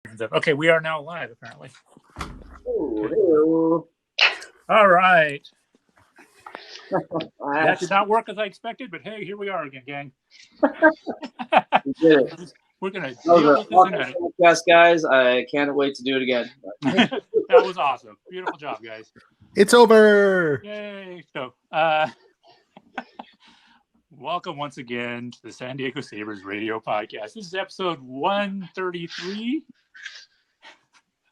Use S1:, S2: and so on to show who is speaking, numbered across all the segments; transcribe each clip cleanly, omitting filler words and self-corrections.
S1: Okay, we are now live, apparently.
S2: Hello.
S1: All right. That did not work as I expected, but hey, here we are again, gang.
S2: We did it.
S1: We're going to deal with this in a minute.
S2: Podcast, guys. I can't wait to do it again.
S1: That was awesome. Beautiful job, guys.
S3: It's over.
S1: Yay. So, welcome once again to the San Diego Sabres radio podcast. This is episode 133.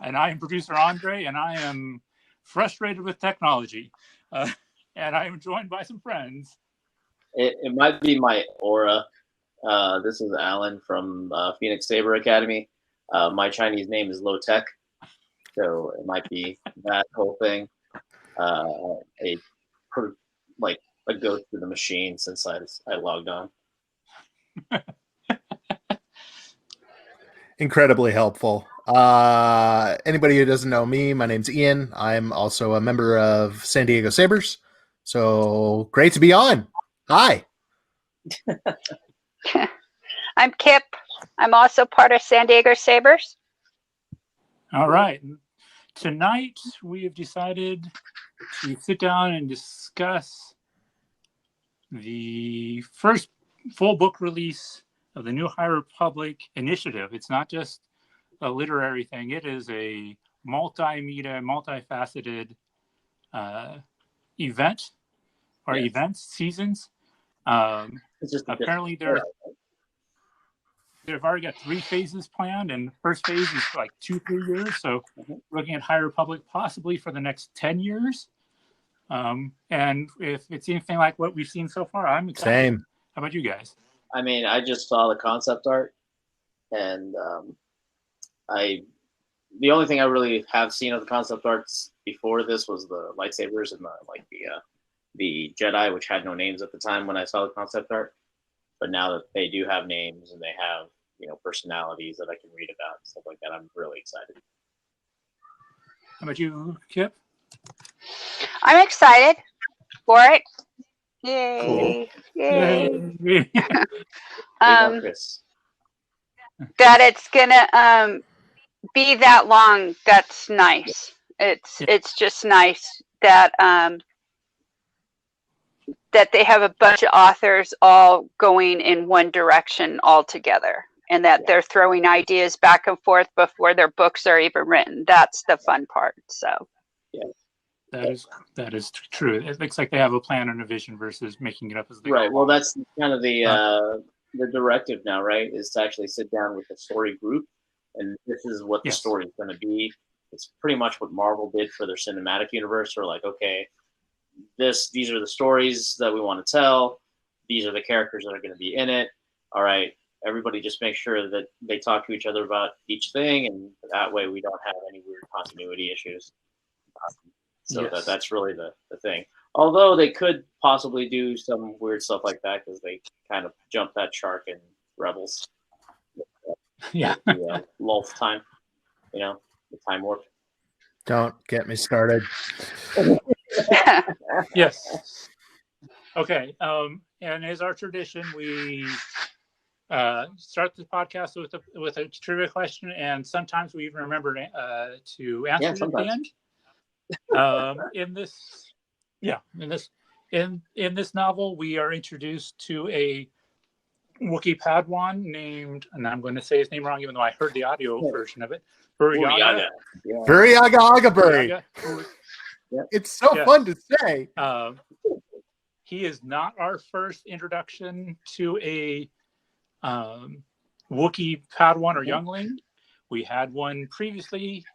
S1: And I am producer Andre, and I am frustrated with technology. And I am joined by some friends.
S2: It might be my aura. This is Alan from Phoenix Saber Academy. My Chinese name is Low Tech, so it might be that whole thing. A ghost of the machine since I logged on.
S3: Incredibly helpful. Anybody who doesn't know me, my name's Ian. I'm also a member of San Diego Sabres. So great to be on. Hi.
S4: I'm Kip. I'm also part of San Diego Sabres.
S1: All right. Tonight, we have decided to sit down and discuss the first full book release of the New High Republic initiative. It's not just a literary thing. It is a multimedia, multifaceted event or events, seasons. Apparently, they've already got 3 phases planned, and the first phase is like 2-3 years. So looking at High Republic possibly for the next 10 years. And if it's anything like what we've seen so far, I'm excited.
S3: Same.
S1: How about you guys?
S2: I mean, I just saw the concept art, and the only thing I really have seen of the concept arts before this was the lightsabers and the Jedi, which had no names at the time when I saw the concept art. But now that they do have names and they have, personalities that I can read about and stuff like that, I'm really excited.
S1: How about you, Kip?
S4: I'm excited for it. Yay.
S1: Cool.
S4: Yay.
S2: Chris.
S4: That it's gonna be that long, that's nice. It's just nice that that they have a bunch of authors all going in one direction all together, and that they're throwing ideas back and forth before their books are even written. That's the fun part. So
S1: that is true. It looks like they have a plan and a vision versus making it up as they
S2: go. Right. Well, that's kind of the directive now, right? Is to actually sit down with the story group, and this is what the story is going to be. It's pretty much what Marvel did for their cinematic universe. They're like, okay, these are the stories that we want to tell. These are the characters that are going to be in it. All right, everybody just make sure that they talk to each other about each thing, and that way we don't have any weird continuity issues. That's really the thing. Although they could possibly do some weird stuff like that because they kind of jumped that shark in Rebels. The Lulth time, the time warp.
S3: Don't get me started.
S1: Yes. Okay. And as our tradition, we start the podcast with a trivia question, and sometimes we even remember to answer it at the end. In this novel, we are introduced to a Wookiee Padawan named, and I'm going to say his name wrong, even though I heard the audio version of it. Buryaga.
S3: Buryaga. It's so fun to say.
S1: He is not our first introduction to a Wookiee Padawan or youngling. We had one previously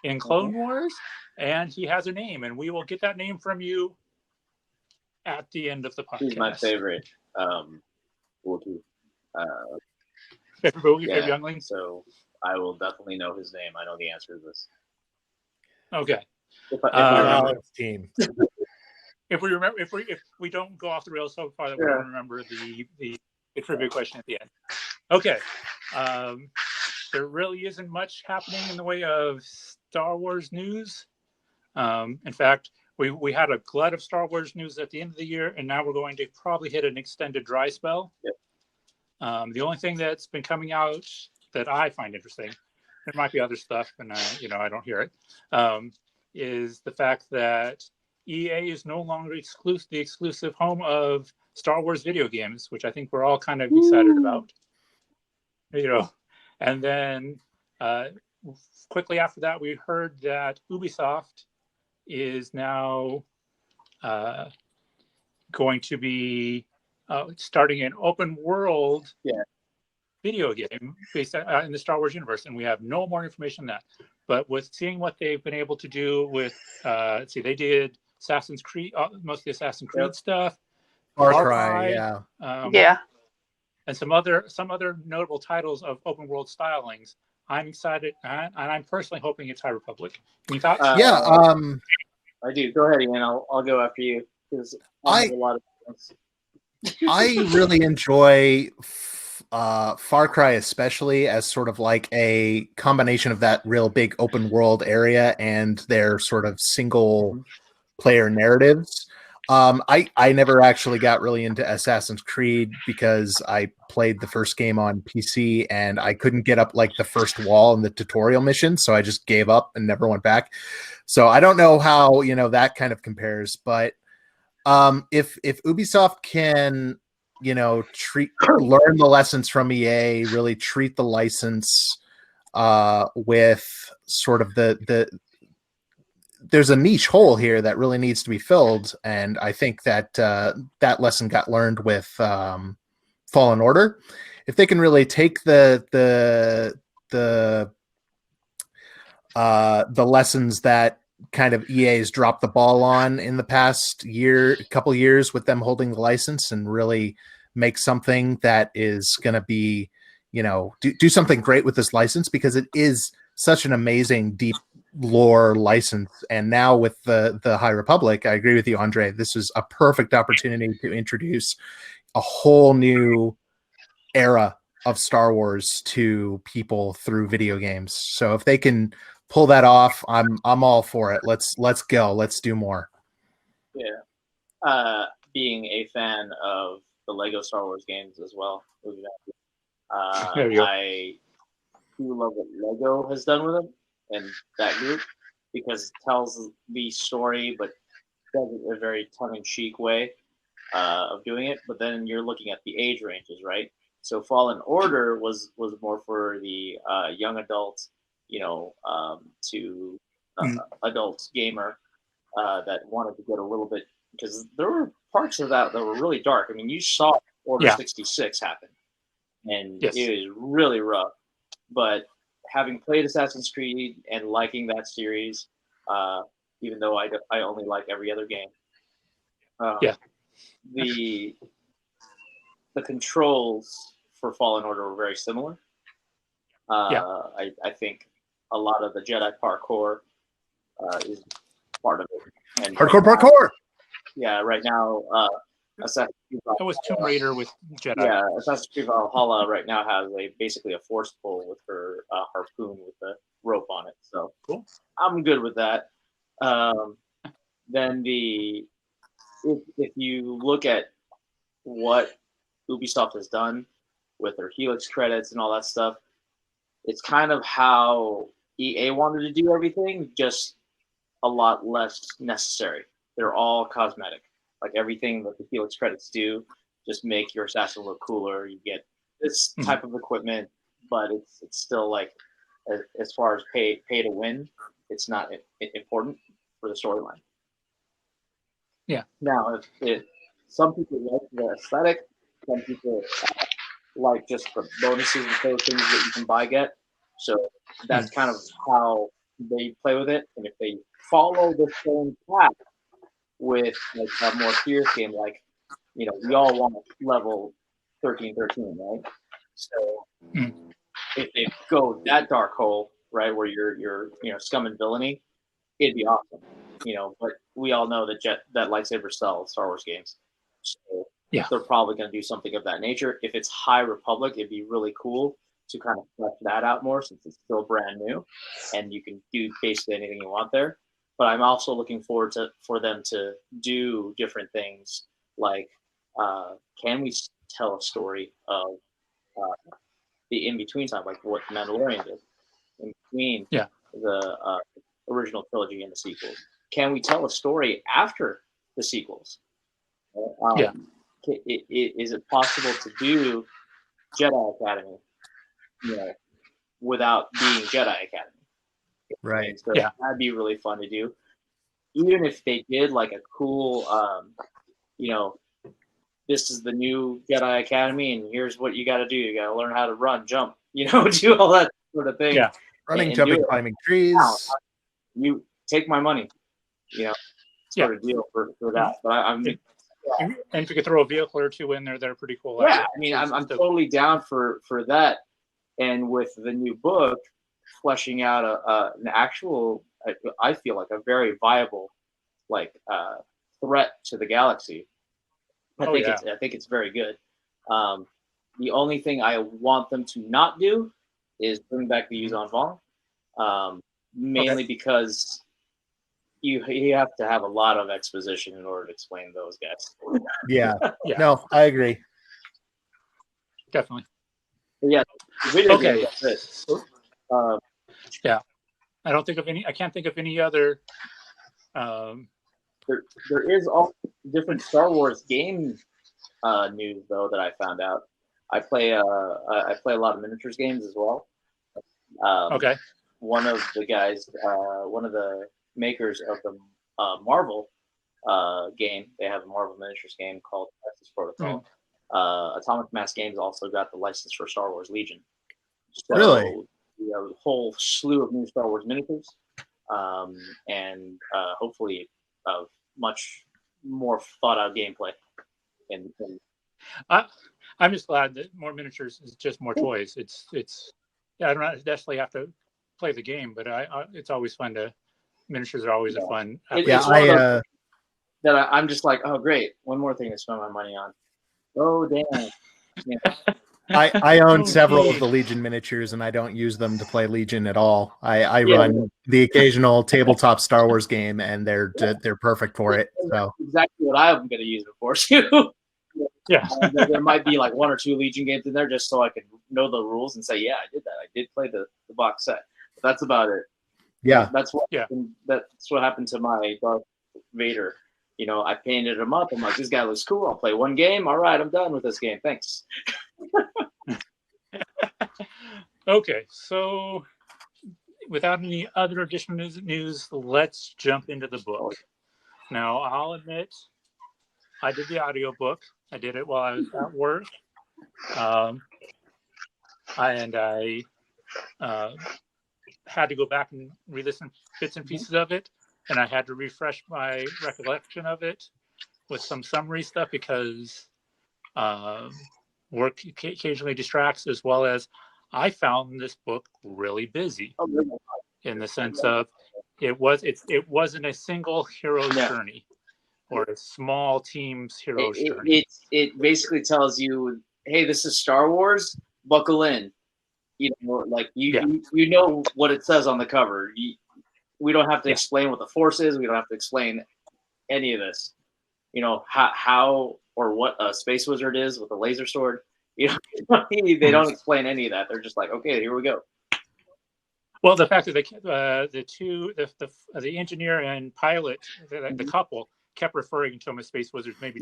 S1: in Clone Wars, and he has a name, and we will get that name from you at the end of the podcast.
S2: He's my favorite Wookiee.
S1: Favorite youngling?
S2: So I will definitely know his name. I know the answer to this.
S1: Okay.
S3: Team.
S1: If we don't go off the rails so far that we don't remember the trivia question at the end. Okay. There really isn't much happening in the way of Star Wars news. In fact, we had a glut of Star Wars news at the end of the year, and now we're going to probably hit an extended dry spell. Yep. The only thing that's been coming out that I find interesting there might be other stuff, and I don't hear it. Is the fact that EA is no longer the exclusive home of Star Wars video games, which I think we're all kind of excited about. And then quickly after that, we heard that Ubisoft is now going to be starting an open world video game based in the Star Wars universe, and we have no more information on that. But with seeing what they've been able to do with, they did Assassin's Creed, most of the Assassin's Creed stuff,
S3: Far Cry,
S1: and some other notable titles of open world stylings. I'm excited, and I'm personally hoping it's High Republic. Any thoughts?
S2: I do. Go ahead, Ian. I'll go after you because I have a lot of things.
S3: I really enjoy Far Cry, especially as sort of like a combination of that real big open world area and their sort of single player narratives. I never actually got really into Assassin's Creed because I played the first game on PC and I couldn't get up like the first wall in the tutorial mission, so I just gave up and never went back. So I don't know how that kind of compares, but if Ubisoft can learn the lessons from EA, really treat the license with sort of there's a niche hole here that really needs to be filled, and I think that that lesson got learned with Fallen Order. If they can really take the lessons that kind of EA's dropped the ball on in the past couple years with them holding the license, and really make something that is going to be, do something great with this license, because it is such an amazing deep lore license. And now with the High Republic, I agree with you, Andre, this is a perfect opportunity to introduce a whole new era of Star Wars to people through video games. So if they can pull that off, I'm all for it. Let's go. Let's do more.
S2: Yeah. Being a fan of the Lego Star Wars games as well, I do love what Lego has done with them and that group, because it tells the story but does it in a very tongue-in-cheek way of doing it. But then you're looking at the age ranges, right? So Fallen Order was more for the young adult, to adult gamer that wanted to get a little bit, because there were parts of that were really dark. I mean, you saw Order 66 happen, and it was really rough. But having played Assassin's Creed and liking that series, even though I only like every other game, the controls for Fallen Order were very similar. I think a lot of the Jedi parkour is part of it. And
S3: Parkour!
S2: Yeah, right now, Assassin's Creed Valhalla,
S1: that was Tomb Raider with Jedi.
S2: Yeah, Assassin's Creed Valhalla right now has basically a force pull with her harpoon with the rope on it. So
S1: cool.
S2: I'm good with that. Then if you look at what Ubisoft has done with their Helix credits and all that stuff, it's kind of how EA wanted to do everything, just a lot less necessary. They're all cosmetic. Like everything that the Helix credits do, just make your assassin look cooler. You get this type of equipment, but it's still like, as far as pay to win, it's not important for the storyline.
S1: Yeah.
S2: Now, if some people like the aesthetic, some people like just the bonuses and those things that you can get. So that's kind of how they play with it. And if they follow the same path with like a more serious game, like, we all want level 1313, right? So if they go that dark hole, right, where you're scum and villainy, it'd be awesome. But we all know that Lightsaber sells Star Wars games. So they're probably going to do something of that nature. If it's High Republic, it'd be really cool to kind of flesh that out more, since it's still brand new and you can do basically anything you want there. But I'm also looking forward for them to do different things, like can we tell a story of the in-between time, like what Mandalorian did? in between
S1: Yeah.
S2: the original trilogy and the sequels? Can we tell a story after the sequels?
S1: Yeah.
S2: Is it possible to do Jedi Academy, without being Jedi Academy?
S3: Right.
S2: So
S1: Yeah.
S2: that'd be really fun to do. Even if they did like a cool, this is the new Jedi Academy, and here's what you got to do. You got to learn how to run, jump, do all that sort of thing.
S1: Yeah.
S3: Running,
S2: and
S3: jumping,
S2: do it.
S3: climbing trees.
S2: Now, you take my money, sort of deal for that. But I'm
S1: And if you could throw a vehicle or two in there, they're pretty cool.
S2: yeah. I mean, I'm totally down for that. And with the new book, fleshing out an actual, I feel like a very viable, threat to the galaxy. I think it's very good. The only thing I want them to not do is bring back the Yuuzhan Vong, mainly because you have to have a lot of exposition in order to explain those guys.
S3: Yeah.
S1: Yeah.
S3: No, I agree.
S1: Definitely.
S2: But yeah. Video
S1: Okay.
S2: games, that's it.
S1: I can't think of any other.
S2: There is all different Star Wars game news though that I found out. I play a lot of miniatures games as well.
S1: Okay.
S2: One of the guys, one of the makers of the Marvel game, they have a Marvel miniatures game called Crisis Protocol. Atomic Mass Games also got the license for Star Wars Legion. So
S3: Really?
S2: we have a whole slew of new Star Wars miniatures, and hopefully much more thought out gameplay. And
S1: I'm just glad that more miniatures is just more toys. I don't necessarily have to play the game, but it's always fun to. Miniatures are always a fun.
S2: I'm just like, oh great, one more thing to spend my money on. Oh damn. Yeah.
S3: I own several of the Legion miniatures, and I don't use them to play Legion at all. I run the occasional tabletop Star Wars game, and they're perfect for it. So
S2: exactly what I'm going to use it for too.
S1: Yeah,
S2: there might be like one or two Legion games in there just so I can know the rules and say, yeah, I did that. I did play the box set. But that's about it.
S3: Yeah,
S2: that's what happened to my Darth Vader. I painted him up. I'm like, this guy looks cool. I'll play one game. All right, I'm done with this game. Thanks.
S1: Okay, so without any other additional news, let's jump into the book. Now, I'll admit, I did the audiobook. I did it while I was at work. And I had to go back and re-listen bits and pieces of it. And I had to refresh my recollection of it with some summary stuff because work occasionally distracts, as well as I found this book really busy in the sense of it wasn't a single hero's journey or a small team's hero's journey.
S2: It basically tells you, hey, this is Star Wars, buckle in. You know what it says on the cover. We don't have to explain what the Force is. We don't have to explain any of this. How or what a space wizard is with a laser sword. They don't explain any of that. They're just like, okay, here we go.
S1: Well, the fact that the engineer and pilot, the couple, kept referring to him as space wizards, maybe.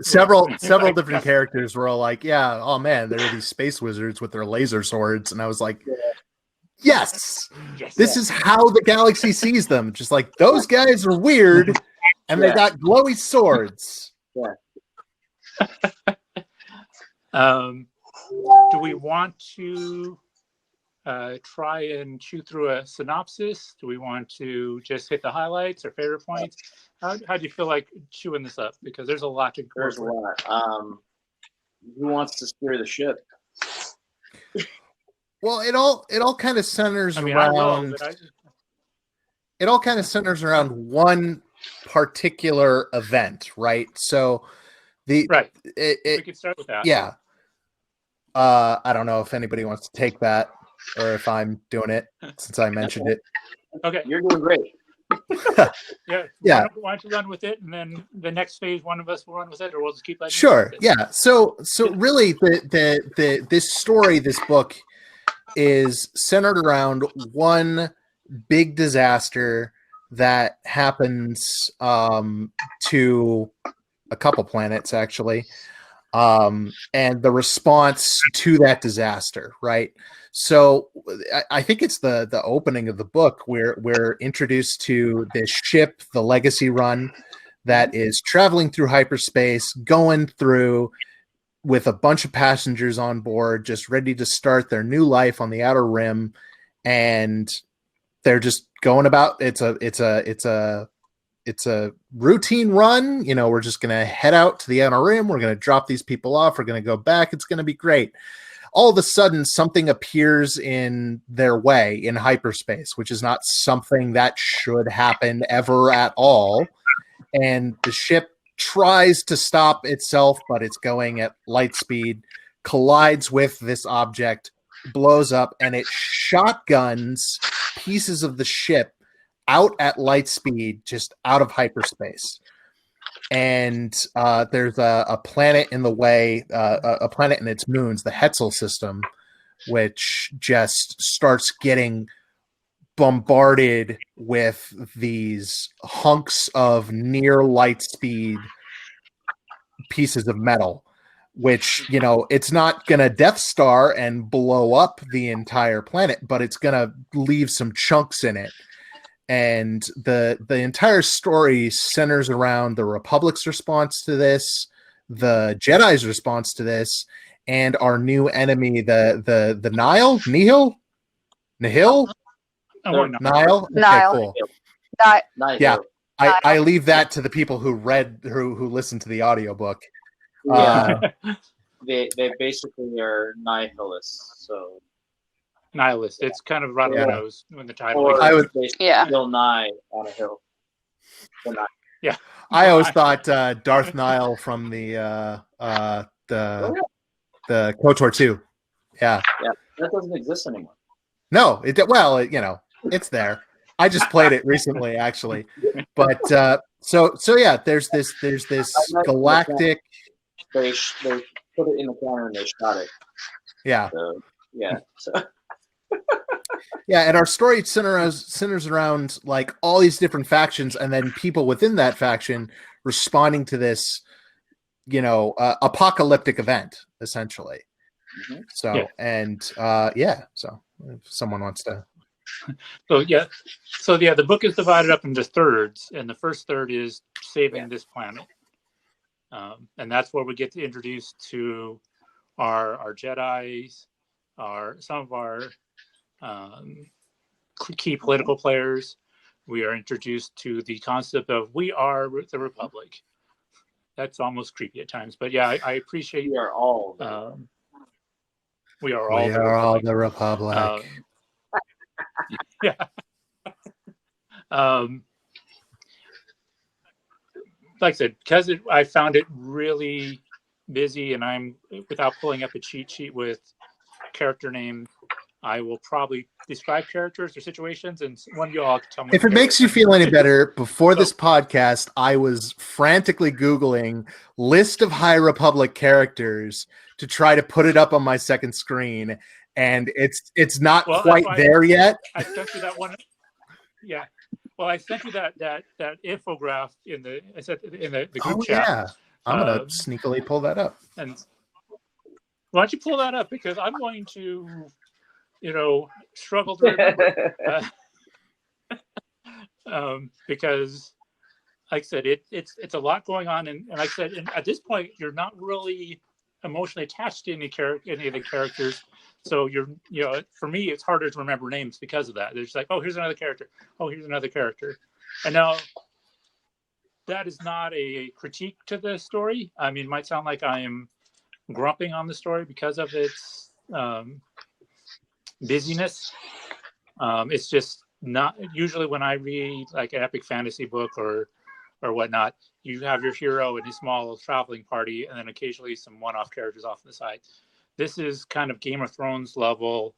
S3: Several different characters were all like, yeah, oh man, there are these space wizards with their laser swords, and I was like, yes, this is how the galaxy sees them. Just like, those guys are weird, and they got glowy swords.
S1: Do we want to try and chew through a synopsis? Do we want to just hit the highlights or favorite points? How do you feel like chewing this up? Because there's a lot to go.
S2: There's a lot. Who wants to steer the ship?
S3: Well, it all kind of centers around. It all kind of centers around one particular event, right? So we
S1: could start with that.
S3: Yeah. I don't know if anybody wants to take that or if I'm doing it since I mentioned it.
S1: Okay,
S2: you're doing great.
S1: Yeah. Why don't you run with it, and then the next phase, one of us will run with it, or we'll just keep letting.
S3: Sure. Yeah. So really, this book is centered around one big disaster that happens to a couple planets, actually. And the response to that disaster, right? So I think it's the opening of the book where we're introduced to this ship, the Legacy Run, that is traveling through hyperspace, going through with a bunch of passengers on board, just ready to start their new life on the Outer Rim, and they're just going about. It's a routine run. You know, we're just going to head out to the Outer Rim. We're going to drop these people off. We're going to go back. It's going to be great. All of a sudden, something appears in their way in hyperspace, which is not something that should happen ever at all. And the ship tries to stop itself, but it's going at light speed, collides with this object, blows up, and it shotguns pieces of the ship out at light speed, just out of hyperspace. And there's a planet in the way, a planet and its moons, the Hetzel system, which just starts getting bombarded with these hunks of near light speed pieces of metal, which, you know, it's not going to Death Star and blow up the entire planet, but it's going to leave some chunks in it. And the entire story centers around the Republic's response to this, the Jedi's response to this, and our new enemy, the Nihil.
S1: Oh,
S3: Nile.
S4: Nile.
S3: Okay, cool.
S2: Nice.
S3: Yeah. I leave that to the people who listen to the audiobook.
S2: Yeah. They basically are nihilists. So
S1: Nihilist. It's kind of right on the nose when the title.
S2: or
S3: I would-
S2: Bill Nye on a hill.
S1: Yeah.
S3: I always thought Darth Nile from the KOTOR 2. Yeah.
S2: Yeah, that doesn't exist anymore.
S3: No, you know, it's there. I just played it recently, actually. But so yeah, there's this galactic.
S2: They put it in the corner and they shot it.
S3: Yeah.
S2: So, yeah. So.
S3: Yeah, and our story centers around like all these different factions, and then people within that faction responding to this, you know, apocalyptic event, essentially.
S2: Mm-hmm.
S3: So
S1: Yeah.
S3: and so if someone wants to.
S1: So the book is divided up into thirds, and the first third is saving this planet, and that's where we get to introduce to our Jedi's, some of our key political players. We are introduced to the concept of we are the Republic. That's almost creepy at times, but yeah, I appreciate.
S2: We are all.
S1: We are all
S3: the Republic.
S1: Yeah. Like I said, because I found it really busy, and I'm without pulling up a cheat sheet with character name, I will probably describe characters or situations, and one of y'all can tell me.
S3: If it makes you feel any better, before this podcast, I was frantically Googling list of High Republic characters to try to put it up on my second screen, and it's not quite there yet.
S1: I sent you that one. Yeah. Well, I sent you that infograph in the group chat.
S3: Yeah. I'm gonna sneakily pull that up.
S1: And why don't you pull that up, because I'm going to, struggle to remember. Because, like I said, it's a lot going on, and like I said, and at this point, you're not really emotionally attached to any of the characters. So for me, it's harder to remember names because of that. There's like, oh, here's another character. Oh, here's another character. And now that is not a critique to the story. I mean, it might sound like I am grumping on the story because of its busyness. It's just not usually when I read like an epic fantasy book or whatnot, you have your hero and a small traveling party, and then occasionally some one-off characters off to the side. This is kind of Game of Thrones level.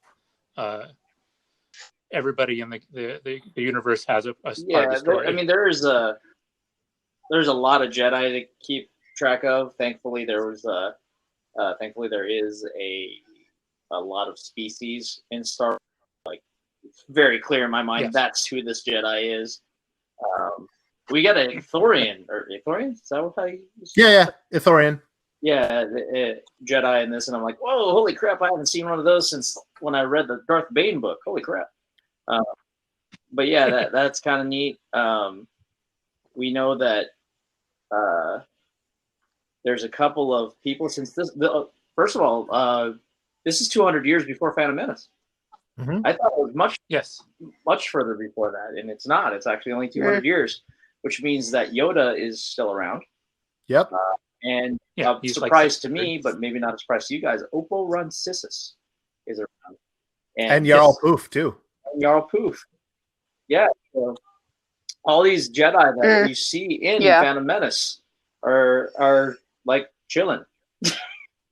S1: Everybody in the universe has a part of the story.
S2: I mean, there's a lot of Jedi to keep track of. Thankfully, there is a a lot of species in Star Wars. Like, it's very clear in my mind that's who this Jedi is. We got a Ithorian, or Ithorian? Is that how you
S3: Ithorian.
S2: Yeah, Jedi in this, and I'm like, whoa, holy crap, I haven't seen one of those since when I read the Darth Bane book. Holy crap. But yeah, that's kind of neat. We know that there's a couple of people since this. First of all, this is 200 years before Phantom Menace.
S3: Mm-hmm.
S2: I thought it was much further before that, and it's not. It's actually only 200 years, which means that Yoda is still around.
S3: Yep.
S2: And a surprise to me, but maybe not a surprise to you guys, Oppo Rancisis is around.
S3: And Jarl Poof, too.
S2: And Jarl Poof. Yeah. So all these Jedi that you see in Phantom Menace are like chilling.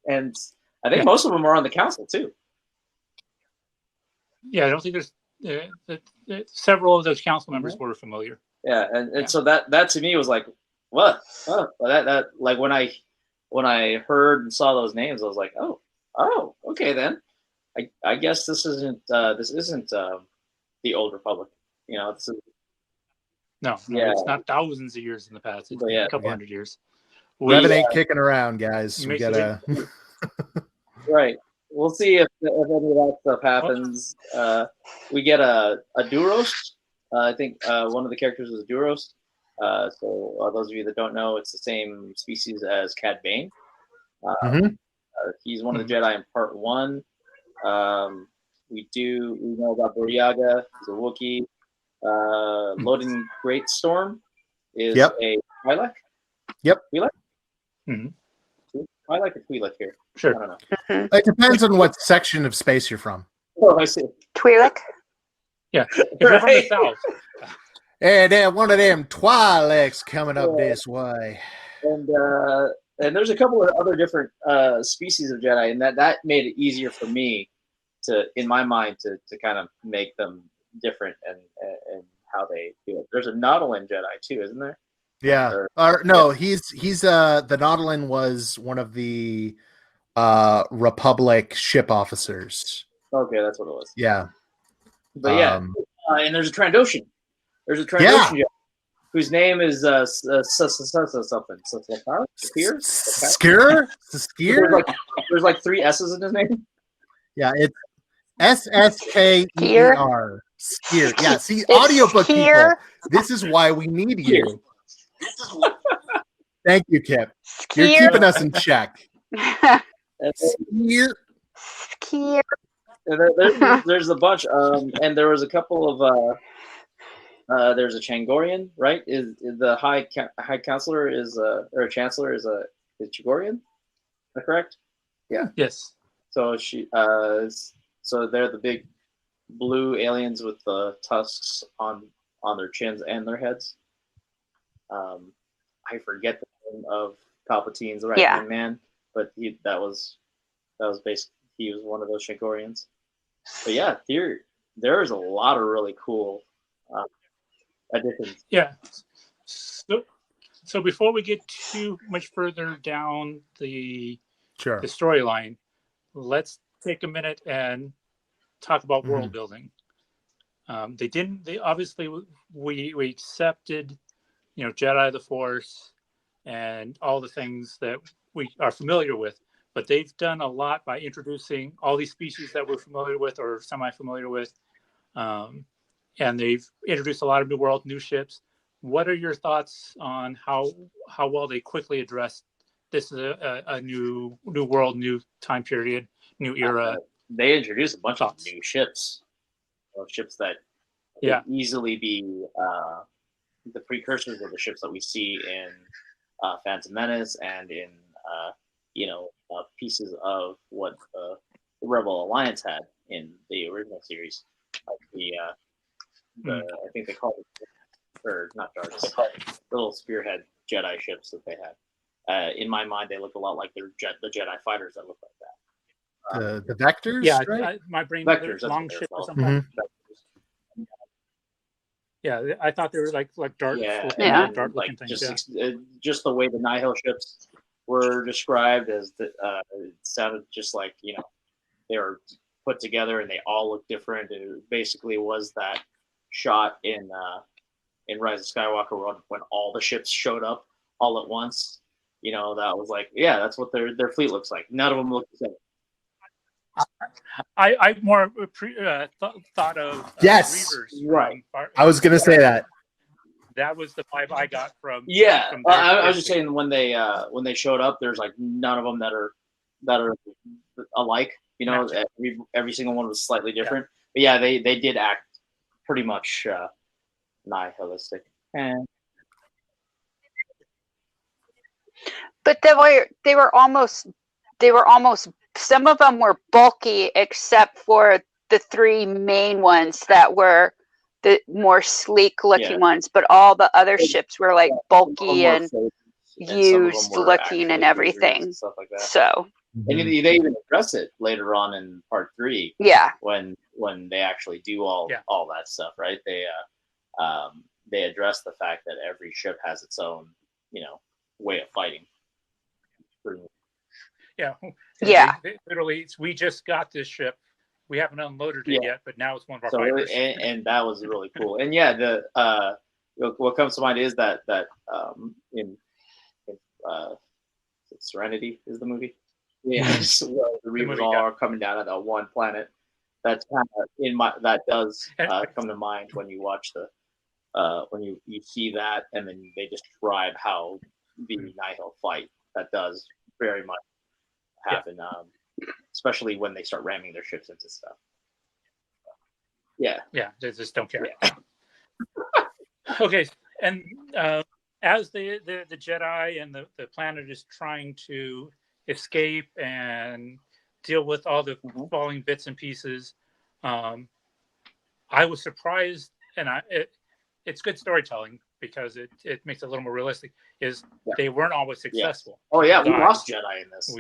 S2: And I think most of them are on the council, too.
S1: Yeah, I don't think there's several of those council members were familiar.
S2: Yeah, and so that to me was like, what? Oh, that like when I heard and saw those names, I was like, oh, okay then. I guess this isn't the Old Republic. You know, this is
S1: it's not thousands of years in the past. It's a couple hundred years.
S3: Revan ain't kicking around, guys. We gotta
S2: right. We'll see if any of that stuff happens. We get a Duros. I think one of the characters is a Duros. So those of you that don't know, it's the same species as Cad Bane. He's one of the Jedi in Part 1. We know about Boryaga. He's a Wookiee. Loden Greatstorm is a Twi'lek.
S3: Yep.
S2: Twi'lek? Twi'lek or Twi'lek here?
S1: Sure.
S2: I don't know.
S3: It depends on what section of space you're from.
S2: Oh, I see.
S4: Twi'lek?
S1: Yeah. If you're from the south.
S3: And then one of them Twi'leks coming up this way.
S2: And there's a couple of other different species of Jedi, and that made it easier for me in my mind, to kind of make them different and how they do it. There's a Nautolan Jedi too, isn't there?
S3: Yeah. No, he's the Nautolan was one of the Republic ship officers.
S2: Okay, that's what it was.
S3: Yeah.
S2: But and there's a Trandoshan. There's a Trandoshan Jedi, whose name is something.
S3: Skir?
S2: There's like 3 S's in his name.
S3: Yeah, it's SSKER. Skier. Yeah, see, audiobook people, this is why we need you. Thank you, Kip. You're keeping us in check. Skier.
S2: There's a bunch, and there was a couple of. There's a Changorian, right? Is the High Counselor or Chancellor is Chagorian? Is that correct?
S3: Yeah.
S1: Yes.
S2: So so they're the big blue aliens with the tusks on their chins and their heads. I forget the name of Palpatine's right-hand man, but that was basically, he was one of those Changorians. But yeah, there's a lot of really cool additions.
S1: Yeah. So before we get too much further down the storyline, let's take a minute and talk about world building. They obviously, we accepted, Jedi the Force and all the things that we are familiar with, but they've done a lot by introducing all these species that we're familiar with or semi-familiar with. And they've introduced a lot of new world, new ships. What are your thoughts on how well they quickly addressed this is a new world, new time period, new era?
S2: They introduced a bunch of new ships, ships that could easily be the precursors of the ships that we see in Phantom Menace and in pieces of what the Rebel Alliance had in the original series, like I think they called it, or not darts, little spearhead Jedi ships that they had. In my mind, they look a lot like the Jedi fighters that look like that.
S3: The Vectors?
S1: Yeah,
S3: right?
S1: my brain,
S2: Vectors,
S1: long ship or something. Yeah, I thought they were like darts. Dart looking things.
S2: Just the way the Nihil ships were described as it sounded just like were put together and they all look different. It basically was that shot in Rise of Skywalker when all the ships showed up all at once. You know, that was like, yeah, that's what their fleet looks like. None of them look the same.
S1: I more thought of
S3: Yes,
S1: Reavers
S2: right.
S3: I was going to say that.
S1: That was the vibe I got from.
S2: Yeah,
S1: from
S2: I was just saying when they showed up, there's like none of them that are alike. You know, every single one was slightly different. But yeah, they did act pretty much nihilistic.
S4: But they were almost some of them were bulky except for the three main ones that were the more sleek looking ones, but all the other ships were like bulky and used looking and everything.
S2: And stuff like that.
S4: So
S2: and they even address it later on in part 3.
S4: Yeah.
S2: When they actually do all that stuff, right? They address the fact that every ship has its own, you know, way of fighting.
S1: Yeah.
S4: Yeah.
S1: Literally, we just got this ship. We haven't unloaded it yet, but now it's one of our fighters.
S2: And that was really cool. And yeah, what comes to mind is that in Serenity is the movie. Yeah, the Reavers all are coming down at that one planet. That's kind of that does come to mind when you watch when you see that, and then they describe how the Nihil fight. That does very much happen, especially when they start ramming their ships into stuff. Yeah,
S1: they just don't care. Yeah. Okay, and as the Jedi and the planet is trying to escape and deal with all the falling bits and pieces, I was surprised, and it's good storytelling because it makes it a little more realistic. They weren't always successful.
S2: Oh yeah, we lost Jedi in this.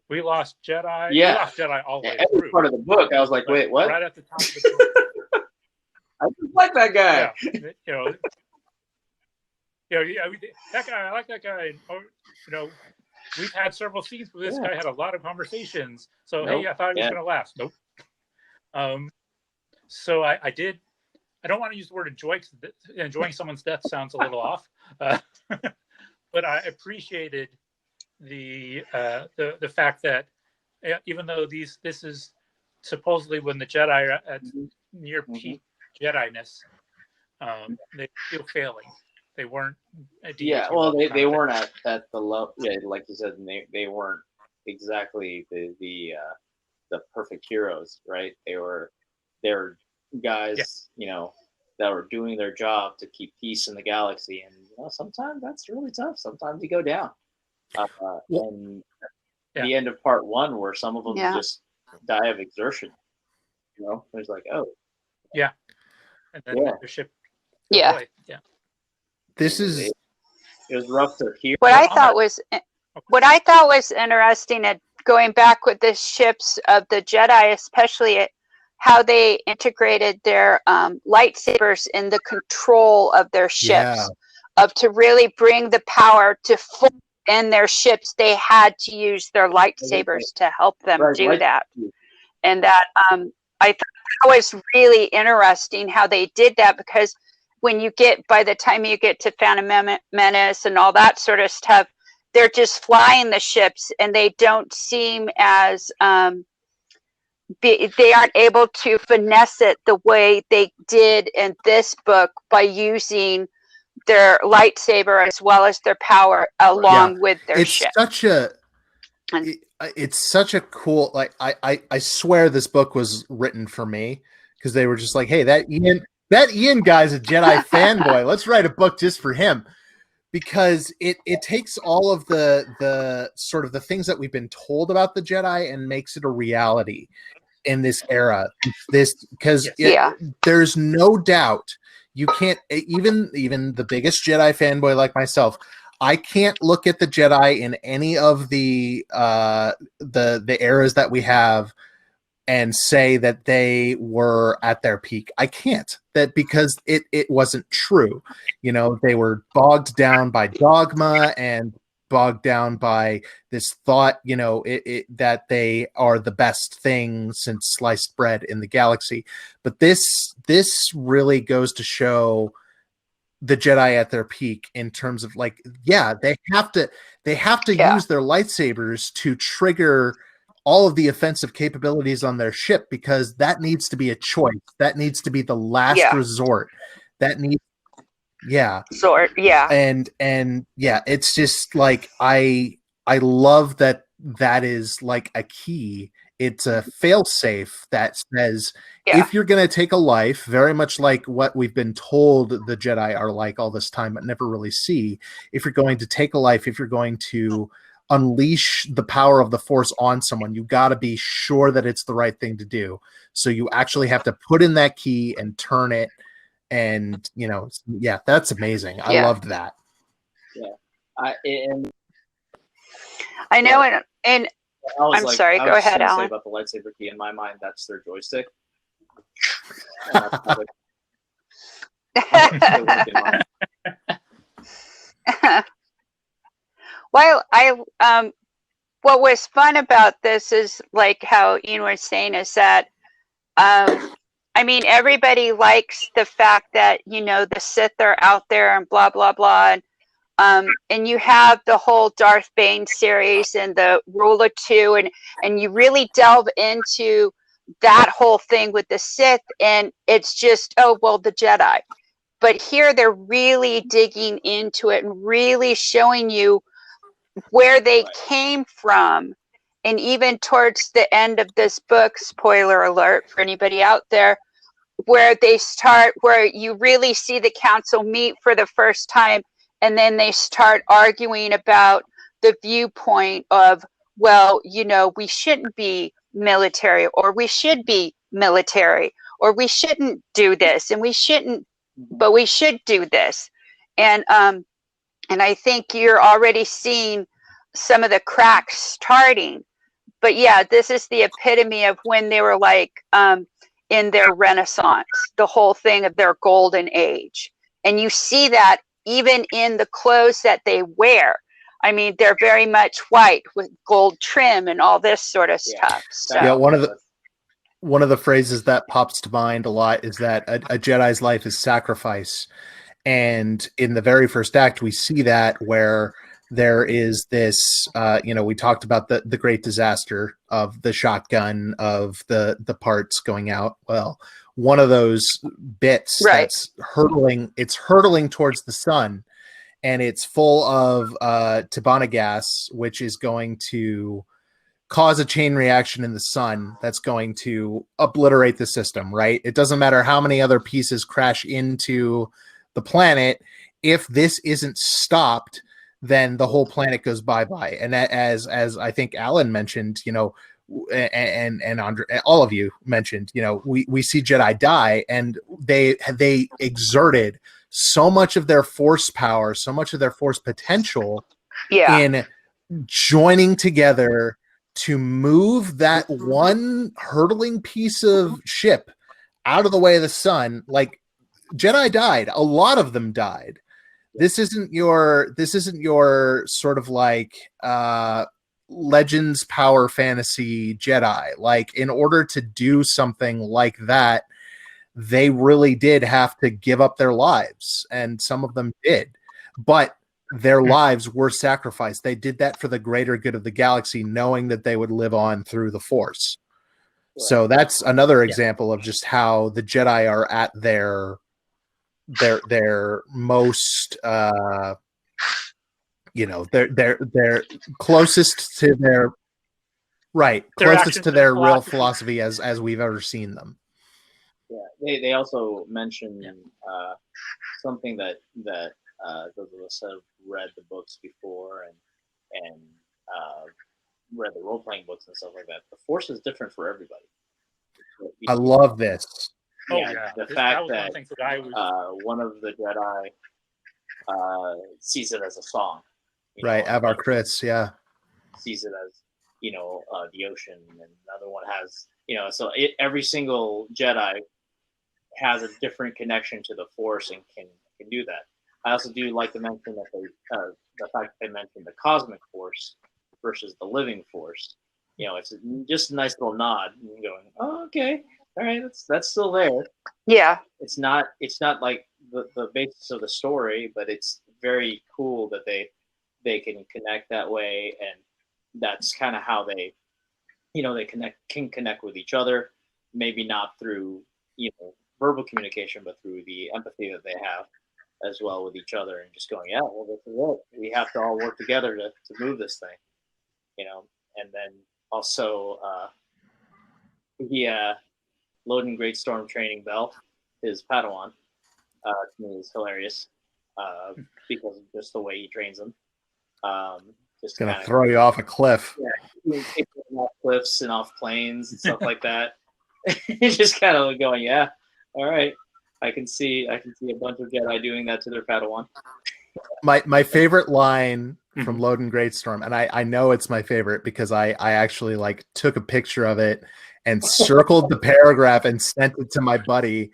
S1: We lost Jedi.
S2: Yeah,
S1: we lost Jedi all the way
S2: every
S1: through.
S2: part of the book, I was like, wait, what?
S1: Right at the top of the book.
S2: I just like that guy.
S1: Yeah, that guy. I like that guy. Or, we've had several scenes where this guy had a lot of conversations. So hey, I thought he was going to last. Nope. So I did. I don't want to use the word enjoy because enjoying someone's death sounds a little off, but I appreciated the fact that even though this is supposedly when the Jedi are at near peak Jedi-ness, they still failing. They weren't.
S2: Well, they weren't at the level. Yeah, like you said, they weren't exactly the perfect heroes, right? They're guys, that were doing their job to keep peace in the galaxy, and sometimes that's really tough. Sometimes you go down. And the end of part 1, where some of them just die of exertion. There's like, and
S1: then the ship.
S4: Yeah.
S3: This is.
S2: It was rough to hear.
S4: What I thought was interesting at going back with the ships of the Jedi, especially how they integrated their lightsabers in the control of their ships, to really bring the power to full in their ships. They had to use their lightsabers to help them do that. And that I thought that was really interesting how they did that, because by the time you get to Phantom Menace and all that sort of stuff, they're just flying the ships and they don't seem as they aren't able to finesse it the way they did in this book by using their lightsaber as well as their power along with their ship.
S3: It's such a cool, like, I swear this book was written for me, because they were just like, hey, that Ian guy's a Jedi fanboy. Let's write a book just for him, because it takes all of the sort of the things that we've been told about the Jedi and makes it a reality in this era. Because there's no doubt you can't, even the biggest Jedi fanboy like myself, I can't look at the Jedi in any of the eras that we have and say that they were at their peak. I can't, because it wasn't true. They were bogged down by dogma and bogged down by this thought, that they are the best thing since sliced bread in the galaxy. But this really goes to show the Jedi at their peak in terms of like, yeah, they have to use their lightsabers to trigger all of the offensive capabilities on their ship, because that needs to be a choice. That needs to be the last resort. That needs, and it's just like I love that is like a key. It's a failsafe that says, if you're going to take a life, very much like what we've been told the Jedi are like all this time, but never really see. If you're going to take a life, if you're going to unleash the power of the Force on someone, you got to be sure that it's the right thing to do. So you actually have to put in that key and turn it. And, that's amazing. I loved that.
S2: Yeah.
S4: I know. And I'm sorry. Go ahead, Alan.
S2: Say about the lightsaber key. In my mind, that's their joystick.
S4: Well, what was fun about this is like how Ian was saying is that, everybody likes the fact that, the Sith are out there and blah, blah, blah. And you have the whole Darth Bane series and the Rule of Two, and you really delve into that whole thing with the Sith, and it's just, the Jedi. But here they're really digging into it and really showing you where they came from. And even towards the end of this book, spoiler alert for anybody out there, where you really see the council meet for the first time, and then they start arguing about the viewpoint of, we shouldn't be military, or we should be military, or we shouldn't do this, and we shouldn't, but we should do this. And I think you're already seeing some of the cracks starting. But this is the epitome of when they were like in their Renaissance, the whole thing of their golden age. And you see that even in the clothes that they wear. They're very much white with gold trim and all this sort of stuff. So.
S3: One of the phrases that pops to mind a lot is that a Jedi's life is sacrifice. And in the very first act, we see that where there is this, we talked about the great disaster of the shotgun, of the parts going out. Well, one of those bits that's hurtling towards the sun, and it's full of Tabana gas, which is going to cause a chain reaction in the sun that's going to obliterate the system, right? It doesn't matter how many other pieces crash into the planet. If this isn't stopped, then the whole planet goes bye-bye. And as I think Alan mentioned, and Andre, all of you mentioned, we see Jedi die, and they exerted so much of their Force power, so much of their Force potential in joining together to move that one hurtling piece of ship out of the way of the sun. Like, Jedi died. A lot of them died. This isn't your sort of like Legends power fantasy Jedi. Like, in order to do something like that, they really did have to give up their lives, and some of them did. But their lives were sacrificed. They did that for the greater good of the galaxy, knowing that they would live on through the Force. Right. So that's another example of just how the Jedi are at their most they're closest to their real philosophy as we've ever seen them.
S2: Yeah, they also mention something that those of us have read the books before and read the role playing books and stuff like that. The Force is different for everybody.
S3: I love this.
S2: The fact that one of the Jedi sees it as a song.
S3: Right, Avar Chris,
S2: sees it as, the ocean, and another one has, so every single Jedi has a different connection to the Force and can do that. I also do like to mention that the fact that they mentioned the cosmic force versus the living force, it's just a nice little nod. And going, oh, okay, all right, that's still there.
S4: Yeah.
S2: It's not like the basis of the story, but it's very cool that they can connect that way, and that's kind of how they can connect with each other. Maybe not through verbal communication, but through the empathy that they have as well with each other, and just going, yeah, well, this is it. We have to all work together to move this thing, And then also Loden Greatstorm training Bell, his Padawan, to me is hilarious because of just the way he trains them. Just
S3: gonna throw you off a cliff.
S2: Yeah, off cliffs and off planes and stuff like that. Just kind of going, yeah, all right. I can see a bunch of Jedi doing that to their Padawan.
S3: My favorite line from Loden Greatstorm, and I know it's my favorite because I actually like took a picture of it and circled the paragraph and sent it to my buddy,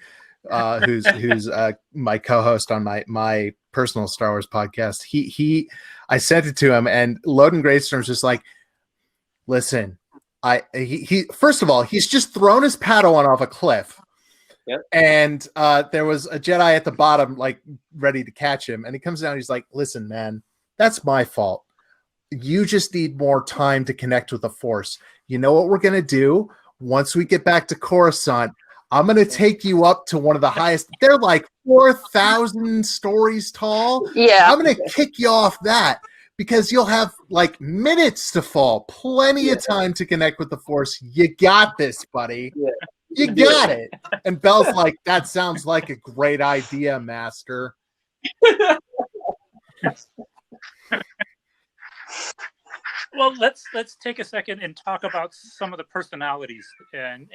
S3: who's my co-host on my personal Star Wars podcast. I sent it to him, and Loden Greatstorm's just like, listen, he first of all, he's just thrown his Padawan off a cliff.
S2: Yep.
S3: And there was a Jedi at the bottom, like ready to catch him. And he comes down. He's like, listen, man, that's my fault. You just need more time to connect with the Force. You know what we're going to do? Once we get back to Coruscant, I'm going to take you up to one of the highest. They're like 4,000 stories tall.
S4: Yeah.
S3: I'm going to kick you off that because you'll have like minutes to fall. Plenty of time to connect with the Force. You got this, buddy.
S2: Yeah.
S3: You got it. And Bell's like, that sounds like a great idea, Master.
S1: Well, let's take a second and talk about some of the personalities and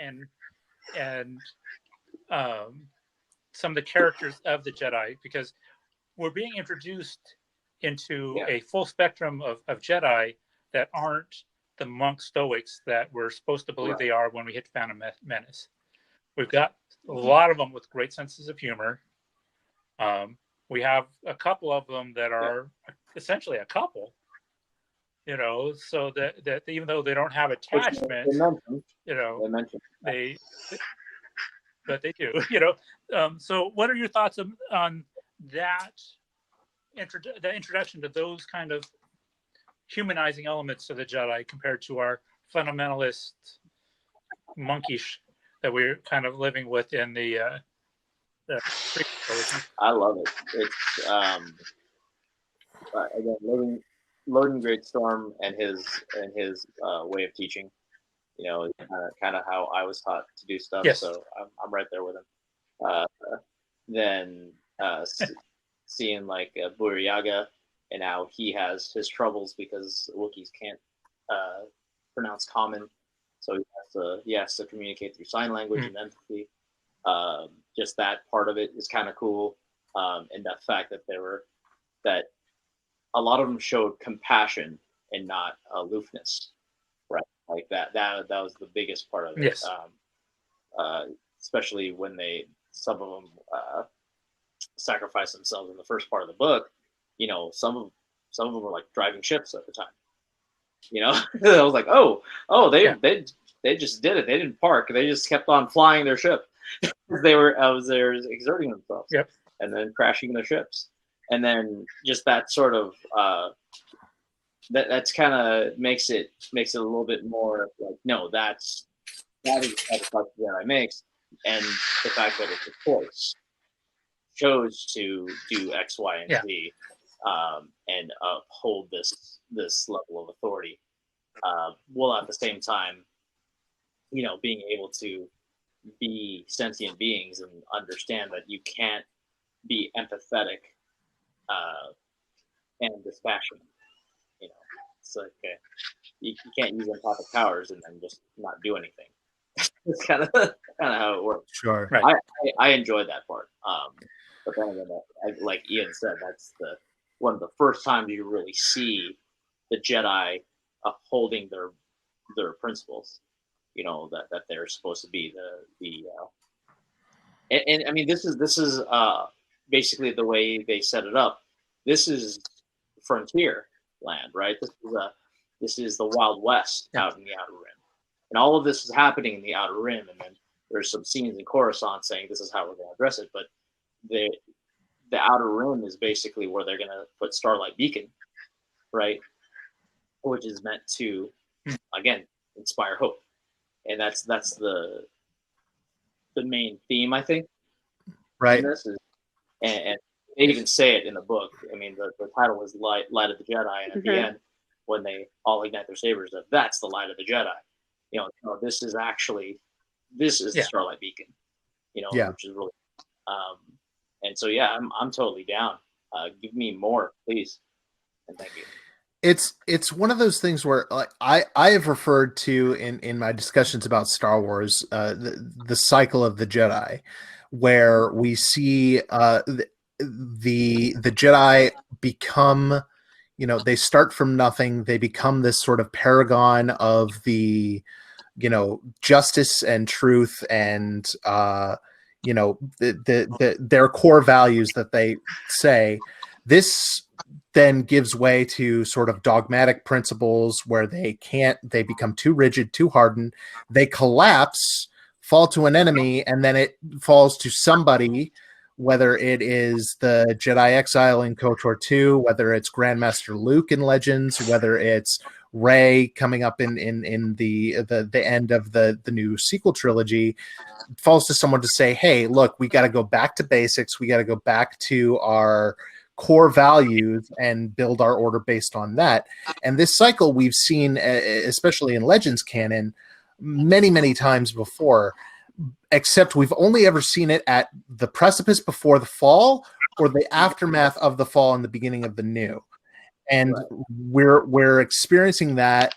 S1: some of the characters of the Jedi, because we're being introduced into a full spectrum of Jedi that aren't the monk stoics that we're supposed to believe they are when we hit Phantom Menace. We've got a lot of them with great senses of humor. We have a couple of them that are essentially a couple, so that even though they don't have attachment, but they do, So what are your thoughts on that, the introduction to those kind of humanizing elements of the Jedi compared to our fundamentalist monkish that we're kind of living with in the
S2: I love it. It's again, Loden Greatstorm and his way of teaching, kind of how I was taught to do stuff.
S1: Yes.
S2: So I'm right there with him. Then seeing like Buriyaga, and how he has his troubles because Wookiees can't pronounce common, so he has to communicate through sign language and empathy. Just that part of it is kind of cool, and that fact that a lot of them showed compassion and not aloofness, right? Like that was the biggest part of it.
S1: Yes.
S2: Especially when some of them sacrifice themselves in the first part of the book. Some of them were like driving ships at the time. I was like, they just did it. They didn't park. They just kept on flying their ship. They were exerting themselves.
S1: Yep.
S2: And then crashing their ships. And then just that sort of that's kind of makes it a little bit more like, no, that is the type of stuff that makes, and the fact that it's a choice chose to do X, Y, and Z, and uphold this level of authority, while at the same time, being able to be sentient beings and understand that you can't be empathetic and dispassionate. It's like you can't use empathic powers and then just not do anything. It's kind of how it works.
S3: Sure.
S1: Right.
S2: I enjoyed that part. But then again, like Ian said, that's one of the first times you really see the Jedi upholding their principles. That they're supposed to be and I mean this is basically the way they set it up. This is frontier land, right? This is the Wild West out in the Outer Rim, and all of this is happening in the Outer Rim. And then there's some scenes in Coruscant saying this is how we're going to address it, but the Outer Rim is basically where they're going to put Starlight Beacon, right? Which is meant to, again, inspire hope, and that's the main theme, I think.
S3: Right.
S2: In this is, and they even say it in the book. I mean, the title is Light of the Jedi, and at the end, when they all ignite their sabers, that's the light of the Jedi. You know, this is the Starlight Beacon. You know, which is really, and so I'm totally down. Give me more, please, and thank you.
S3: It's one of those things where, like, I have referred to in my discussions about Star Wars, the cycle of the Jedi, where we see the Jedi become, you know, they start from nothing, they become this sort of paragon of the, you know, justice and truth and you know, their core values that they say. This then gives way to sort of dogmatic principles where they become too rigid, too hardened, they collapse, fall to an enemy, and then it falls to somebody, whether it is the Jedi Exile in KOTOR 2, whether it's Grandmaster Luke in Legends, whether it's Rey coming up in the end of the new sequel trilogy, falls to someone to say, hey, look, we got to go back to basics, we got to go back to our core values and build our order based on that. And this cycle we've seen, especially in Legends canon, many times before, except we've only ever seen it at the precipice before the fall or the aftermath of the fall and the beginning of the new. And we're experiencing that.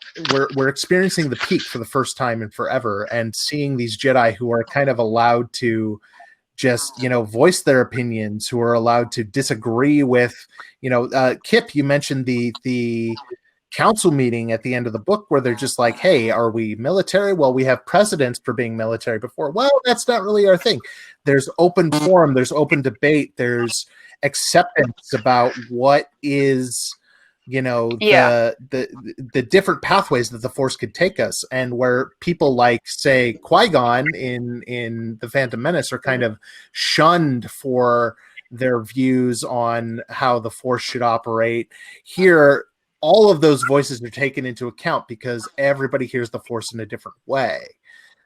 S3: We're experiencing the peak for the first time in forever, and seeing these Jedi who are kind of allowed to just, you know, voice their opinions, who are allowed to disagree with, you know, Kip, you mentioned the council meeting at the end of the book where they're just like, hey, are we military? Well, we have precedents for being military before. Well, that's not really our thing. There's open forum, there's open debate, there's acceptance about what is, you know, the different pathways that the Force could take us, and where people like, say, Qui-Gon in The Phantom Menace are kind of shunned for their views on how the Force should operate. Here, all of those voices are taken into account because everybody hears the Force in a different way.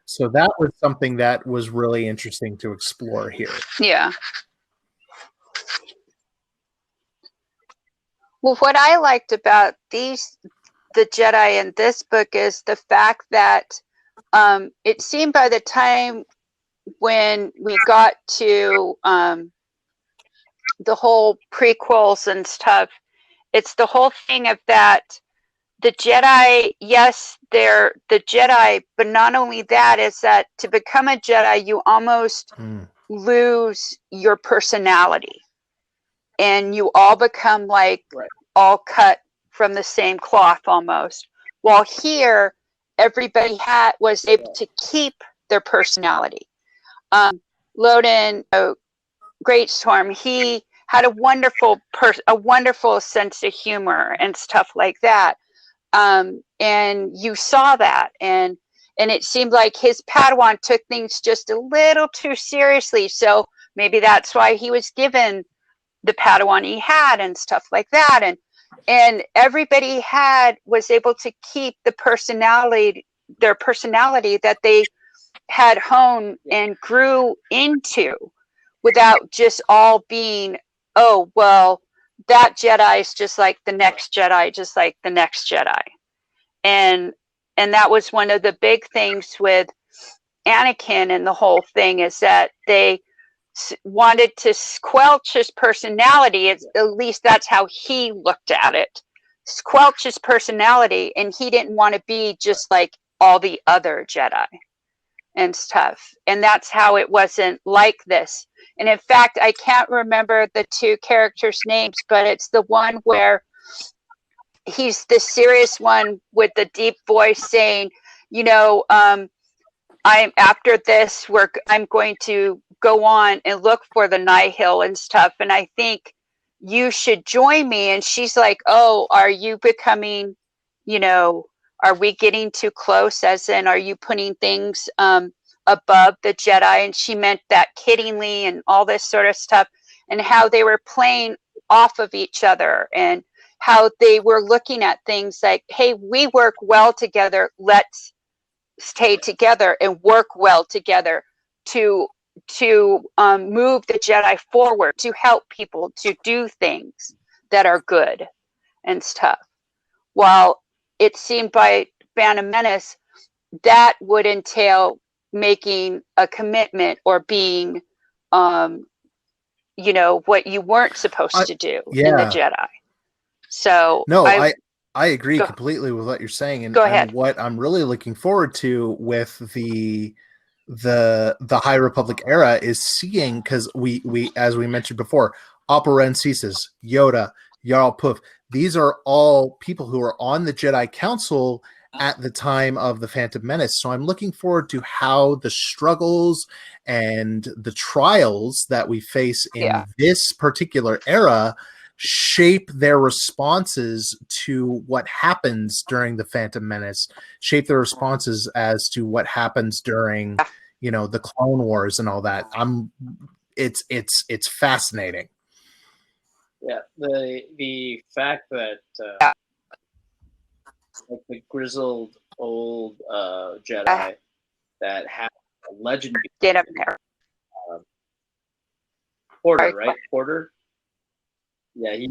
S3: So that was something that was really interesting to explore here.
S4: Yeah. Well, what I liked about the Jedi in this book is the fact that it seemed by the time when we got to the whole prequels and stuff, it's the whole thing of that the Jedi, yes, they're the Jedi, but not only that, is that to become a Jedi, you almost lose your personality. And you all become like all cut from the same cloth almost. While here, everybody was able to keep their personality. Loden, Great Storm, he had a wonderful sense of humor and stuff like that. And you saw that, and it seemed like his Padawan took things just a little too seriously. So maybe that's why he was given the Padawan he had and stuff like that. And everybody was able to keep their personality that they had honed and grew into, without just all being, oh, well, that Jedi is just like the next Jedi, just like the next Jedi. And that was one of the big things with Anakin and the whole thing, is that they wanted to squelch his personality. At least that's how he looked at it. Squelch his personality, and he didn't want to be just like all the other Jedi and stuff. And that's how it wasn't like this. And in fact, I can't remember the two characters' names, but it's the one where he's the serious one with the deep voice saying, you know, I'm after this work, I'm going to go on and look for the Nihil and stuff. And I think you should join me. And she's like, oh, are you becoming, are we getting too close? As in, are you putting things above the Jedi? And she meant that kiddingly and all this sort of stuff, and how they were playing off of each other, and how they were looking at things like, hey, we work well together. Let's stay together and work well together to move the Jedi forward, to help people to do things that are good and stuff. While it seemed by Phantom Menace that would entail making a commitment or being, what you weren't supposed to do in the Jedi. So
S3: no, I agree completely with what you're saying, and,
S4: go ahead.
S3: And what I'm really looking forward to with the High Republic era is seeing, because we as we mentioned before, Opera Ceases, Yoda, Jarl Poof, these are all people who are on the Jedi Council at the time of the Phantom Menace. So I'm looking forward to how the struggles and the trials that we face in this particular era shape their responses to what happens during the Phantom Menace, shape their responses as to what happens during, the Clone Wars and all that. It's fascinating.
S2: Yeah, the fact that like the grizzled old Jedi that had a legend.
S4: Get up there.
S2: Porter, right? Porter. Yeah, he's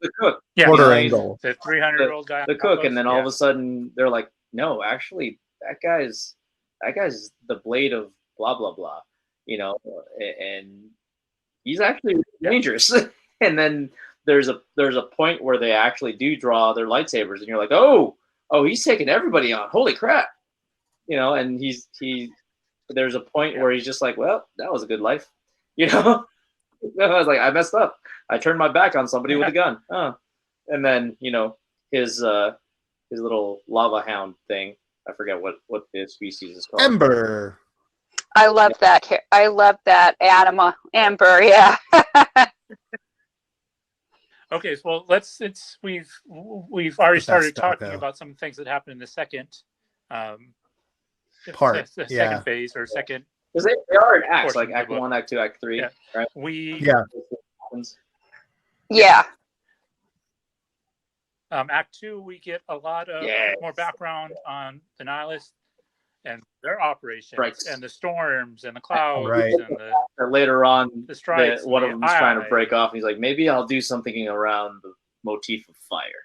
S2: the cook.
S1: Yeah,
S3: Porter Angle,
S1: the 300-year-old guy,
S2: the cook, and then all of a sudden they're like, no, actually, that guy's the blade of blah blah blah, and he's actually dangerous. And then there's a point where they actually do draw their lightsabers, and you're like, oh, he's taking everybody on. Holy crap, and there's a point where he's just like, well, that was a good life, I was like, I messed up. I turned my back on somebody with a gun. Oh. And then, his little lava hound thing. I forget what the species is called.
S3: Ember.
S4: I love that. I love that anima. Ember, yeah.
S1: Okay, so we've already started talking about some things that happened in the second
S3: part.
S1: The second phase or second.
S2: Because they are in acts, like Act 1, Act 2, Act 3, right?
S4: Yeah.
S1: Act 2, we get a lot of more background on the Nihilists and their operations, and the storms and the clouds, and
S2: later on,
S1: the strikes.
S2: One of them is trying to break off. And he's like, maybe I'll do something around the motif of fire.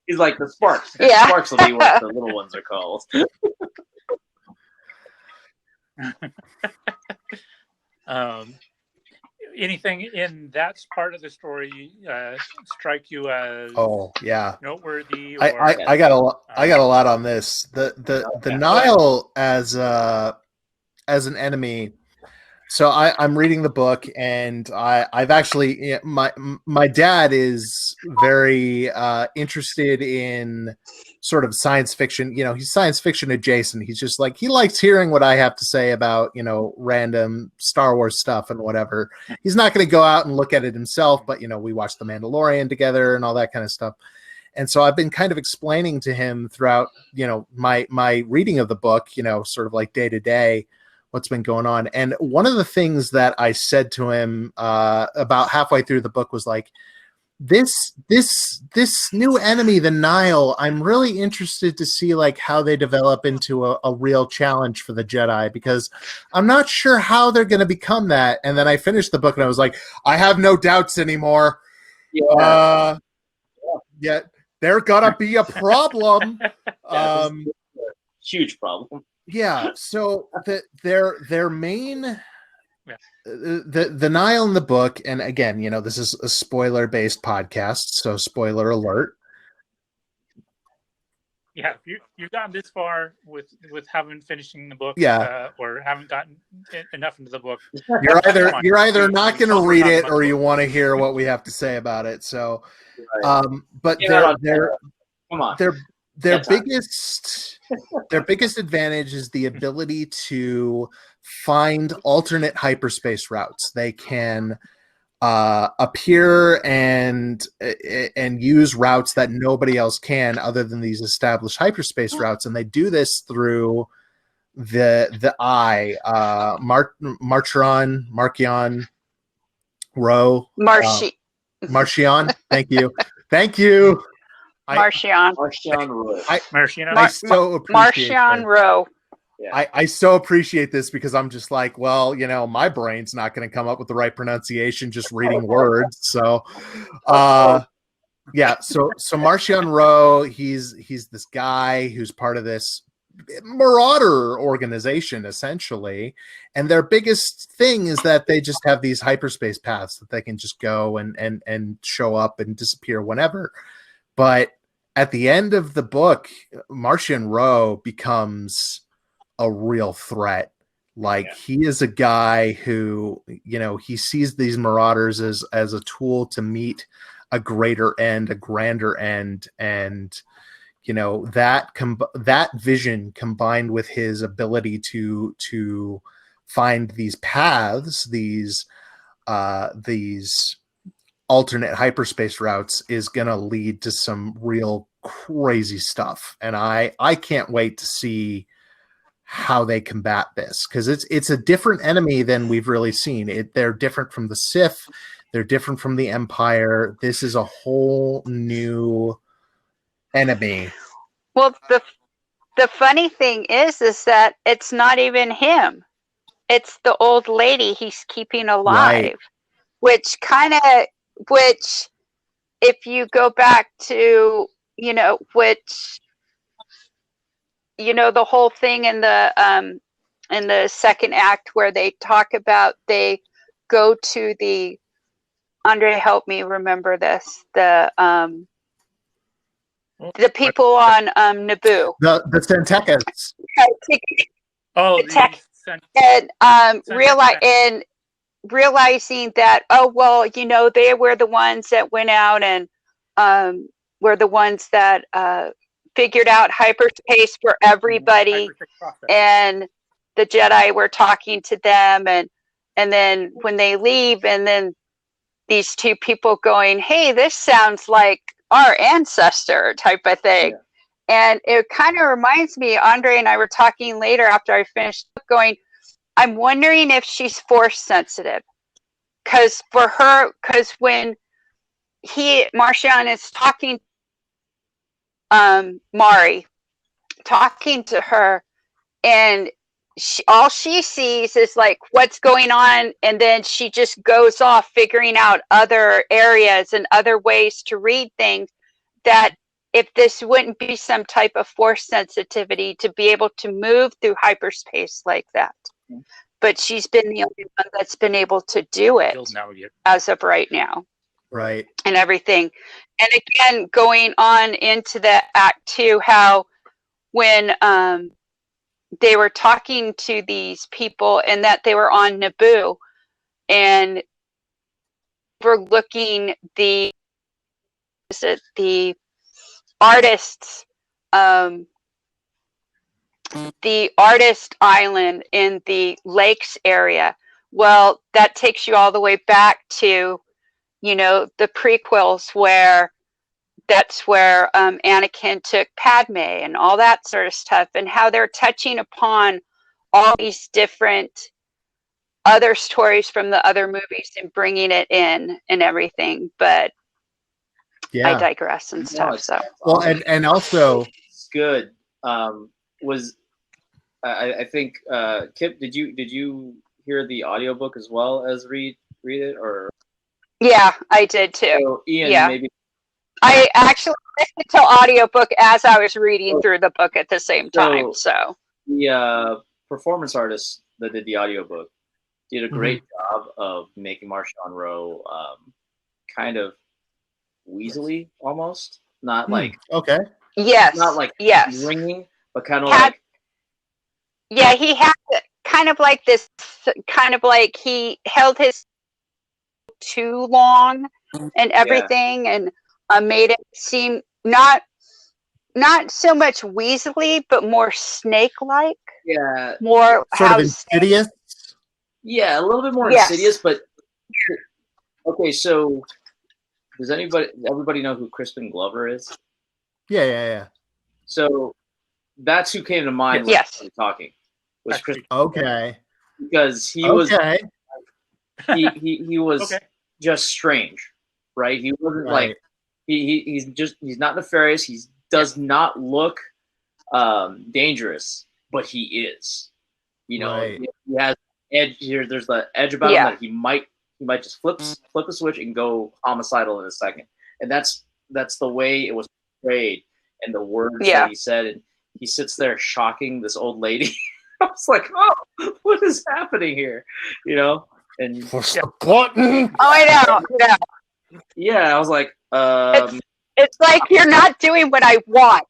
S2: He's like, the sparks.
S4: Yeah.
S2: Sparks will be what the little ones are called.
S1: Anything in that part of the story strike you as noteworthy?
S3: I got a lot on this. The Nihil as an enemy. So I'm reading the book, and I've actually my dad is very interested in sort of science fiction. He's science fiction adjacent. He's just like, he likes hearing what I have to say about random Star Wars stuff and whatever. He's not going to go out and look at it himself, but we watch The Mandalorian together and all that kind of stuff. And so I've been kind of explaining to him throughout my reading of the book, sort of like day to day, what's been going on. And one of the things that I said to him about halfway through the book was like, this new enemy, the Nihil, I'm really interested to see like how they develop into a real challenge for the Jedi, because I'm not sure how they're going to become that. And then I finished the book and I was like, I have no doubts anymore. Yeah, they're gonna be a problem.
S2: Huge problem.
S3: Yeah, so their main the Nihil in the book, and again, this is a spoiler-based podcast, so spoiler alert.
S1: Yeah, if you've gotten this far with having finishing the book, or haven't gotten enough into the book,
S3: you're either not going to read it or you want to hear what we have to say about it. So, but their biggest advantage is the ability to find alternate hyperspace routes. They can appear and use routes that nobody else can other than these established hyperspace routes, and they do this through the eye, Marchion Row, Marchion. Thank you.
S4: Marchion.
S2: Marchion Roy.
S3: I so appreciate
S4: Marchion Row.
S3: Yeah. I so appreciate this because I'm just like, well, my brain's not going to come up with the right pronunciation just reading words. So, yeah. So Marchion Row, he's this guy who's part of this marauder organization, essentially, and their biggest thing is that they just have these hyperspace paths that they can just go and show up and disappear whenever. But at the end of the book, Marchion Row becomes a real threat. Like, he is a guy who, he sees these marauders as a tool to meet a greater end, a grander end, and that vision combined with his ability to find these paths, these alternate hyperspace routes, is going to lead to some real crazy stuff. And I can't wait to see how they combat this, because it's a different enemy than we've really seen. They're different from the Sith. They're different from the Empire. This is a whole new enemy.
S4: Well, the funny thing is that it's not even him. It's the old lady he's keeping alive,
S3: right.
S4: which if you go back to, the whole thing in the second act where they talk about, they go to the, Andre, help me remember this, the people on Naboo.
S3: The Sentekas.
S4: Oh, and realizing that, they were the ones that went out and were the ones that figured out hyperspace for everybody, and the Jedi were talking to them, and then when they leave, and then these two people going, "Hey, this sounds like our ancestor," type of thing. Yeah. And it kind of reminds me, Andre and I were talking later after I finished going, I'm wondering if she's force sensitive, because when Marchion is talking, Mari, talking to her, and all she sees is like what's going on, and then she just goes off figuring out other areas and other ways to read things, that if this wouldn't be some type of force sensitivity to be able to move through hyperspace like that. But she's been the only one that's been able to do it as of right now.
S3: Right.
S4: And everything. And again, going on into the act 2, how when they were talking to these people and that they were on Naboo and overlooking the artists, the artist island in the lakes area. Well, that takes you all the way back to, the prequels, where that's where Anakin took Padme and all that sort of stuff, and how they're touching upon all these different other stories from the other movies and bringing it in and everything. But I digress and stuff. So
S3: well, and also
S2: it's good. I think Kip, did you hear the audiobook as well as read it, or? Yeah,
S4: I did too.
S2: So Ian, maybe
S4: I actually listened to audiobook as I was reading through the book at the same time. So
S2: the performance artist that did the audiobook did a great job of making Marchion Row kind of weaselly, almost. Not like not like ringing, but kind of like.
S4: Yeah, he had kind of like this, kind of like he held his too long and everything, and made it seem not so much weaselly, but more snake-like.
S2: Yeah,
S4: more
S3: Sort of
S4: house.
S3: insidious.
S2: yeah, a little bit more
S4: Yes.
S2: insidious, but okay. So, does everybody know who Crispin Glover is?
S3: Yeah.
S2: So that's who came to mind when
S4: Yes.
S2: we were talking. Was Chris,
S3: Okay.
S2: because he
S3: Okay.
S2: he was
S1: Okay.
S2: just strange, right? He wasn't
S3: Right.
S2: like he's not nefarious. He does not look dangerous, but he is. You know,
S3: Right.
S2: he has edge here. There's the edge about him that he might just flip a switch and go homicidal in a second. And that's the way it was portrayed and the words that he said. And he sits there shocking this old lady. I was like, oh, what is happening here? You know? And
S3: Push the button.
S4: Oh, I know. Yeah.
S2: yeah, I was like,
S4: It's like you're not doing what I want.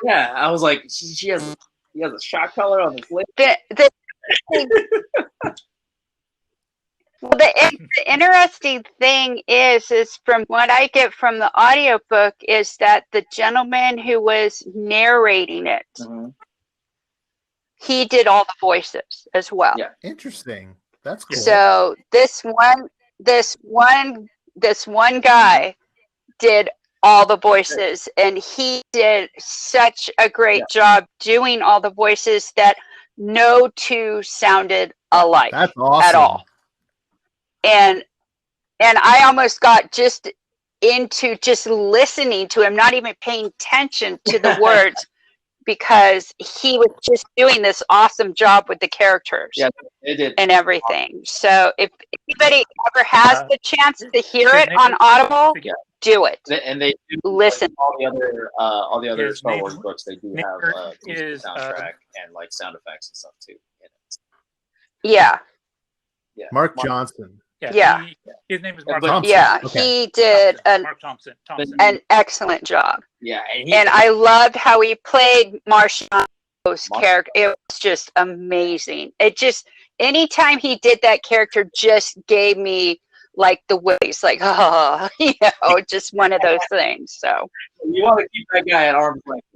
S2: yeah, I was like, she has a shock collar on this lip.
S4: The interesting thing is from what I get from the audiobook is that the gentleman who was narrating it, he did all the voices as well.
S2: Yeah.
S3: Interesting. That's cool.
S4: So this one guy did all the voices, and he did such a great job doing all the voices that no two sounded alike.
S3: That's awesome.
S4: At all. And I almost got just into just listening to him, not even paying attention to the words, because he was just doing this awesome job with the characters and everything. So if anybody ever has the chance to hear it on Audible, do it.
S2: And they do
S4: listen.
S2: Like all the other Star Wars books. They do have soundtrack and like sound effects and stuff too.
S4: Yeah.
S3: Mark Johnson.
S4: Yeah.
S1: His name is Mark
S3: Thompson.
S4: Yeah,
S3: Okay.
S4: he did
S1: Mark Thompson.
S4: an excellent job.
S2: Yeah,
S4: and I loved how he played Marciano's character. It was just amazing. It just, anytime he did that character, just gave me like the willies, like, oh, just one of those things. So
S2: you want to keep that guy at arm's length.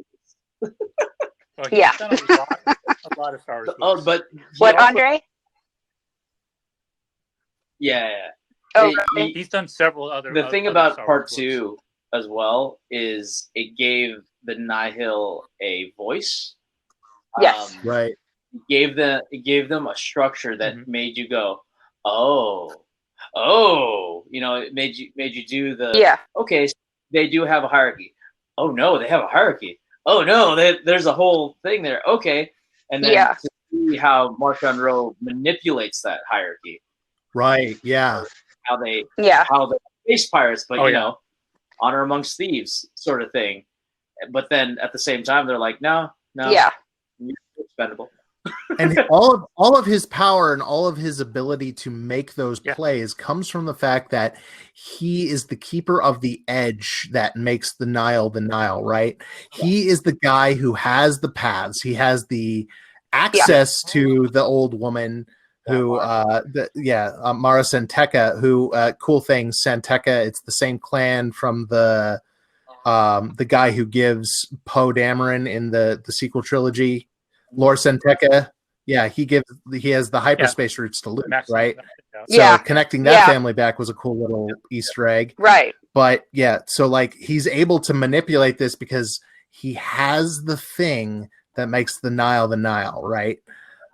S1: Well, he's done a lot of Star Wars books.
S2: Oh, but
S4: what, Andre?
S2: Yeah.
S4: Oh,
S1: he's done several other.
S2: The thing about part 2 as well is it gave the Nihil a voice.
S4: Yes.
S3: Right.
S2: It gave them a structure that made you go, oh, it made you do the okay, so they do have a hierarchy. Oh no, they have a hierarchy. Oh no, there's a whole thing there. Okay, and then to see how Mark Monroe manipulates that hierarchy.
S3: Right. Yeah.
S2: How they're space pirates, but honor amongst thieves sort of thing. But then at the same time, they're like, no, you're expendable.
S3: And all of his power and all of his ability to make those plays comes from the fact that he is the keeper of the edge that makes the Nile, right? Yeah. He is the guy who has the paths. He has the access to the old woman who Mara Santeca, who cool thing, Santeca, it's the same clan from the guy who gives Poe Dameron in the sequel trilogy, Lord Santeca. Yeah, he has the hyperspace roots to Luke, right? So connecting that family back was a cool little Easter egg.
S4: Right.
S3: But so like he's able to manipulate this because he has the thing that makes the Nile, right?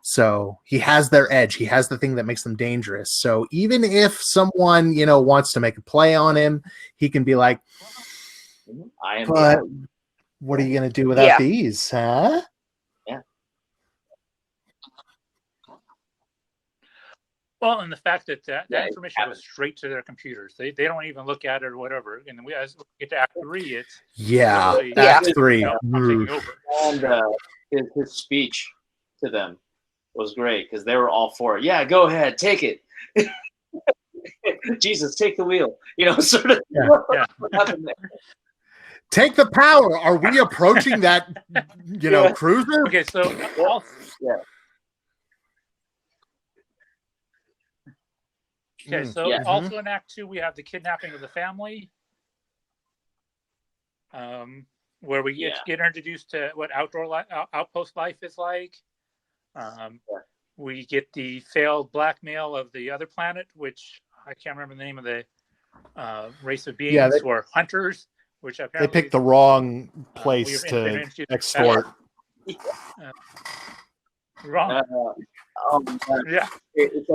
S3: So he has their edge. He has the thing that makes them dangerous. So even if someone, wants to make a play on him, he can be like, but what are you going to do without these, huh?
S2: Yeah.
S1: Well, and the fact that that information goes straight to their computers. They don't even look at it or whatever. And as we get to Act 3, it's
S3: Act 3.
S2: And his speech to them was great because they were all for it. Yeah, go ahead, take it. Jesus, take the wheel. Sort of. What happened there?
S3: Take the power. Are we approaching that, cruiser?
S1: Okay, so Okay, so also in Act 2 we have the kidnapping of the family, where we get introduced to what outpost life is like. We get the failed blackmail of the other planet, which I can't remember the name of the race of beings or hunters, which apparently
S3: they picked the wrong place to extort.
S1: Wrong. Yeah.
S2: It's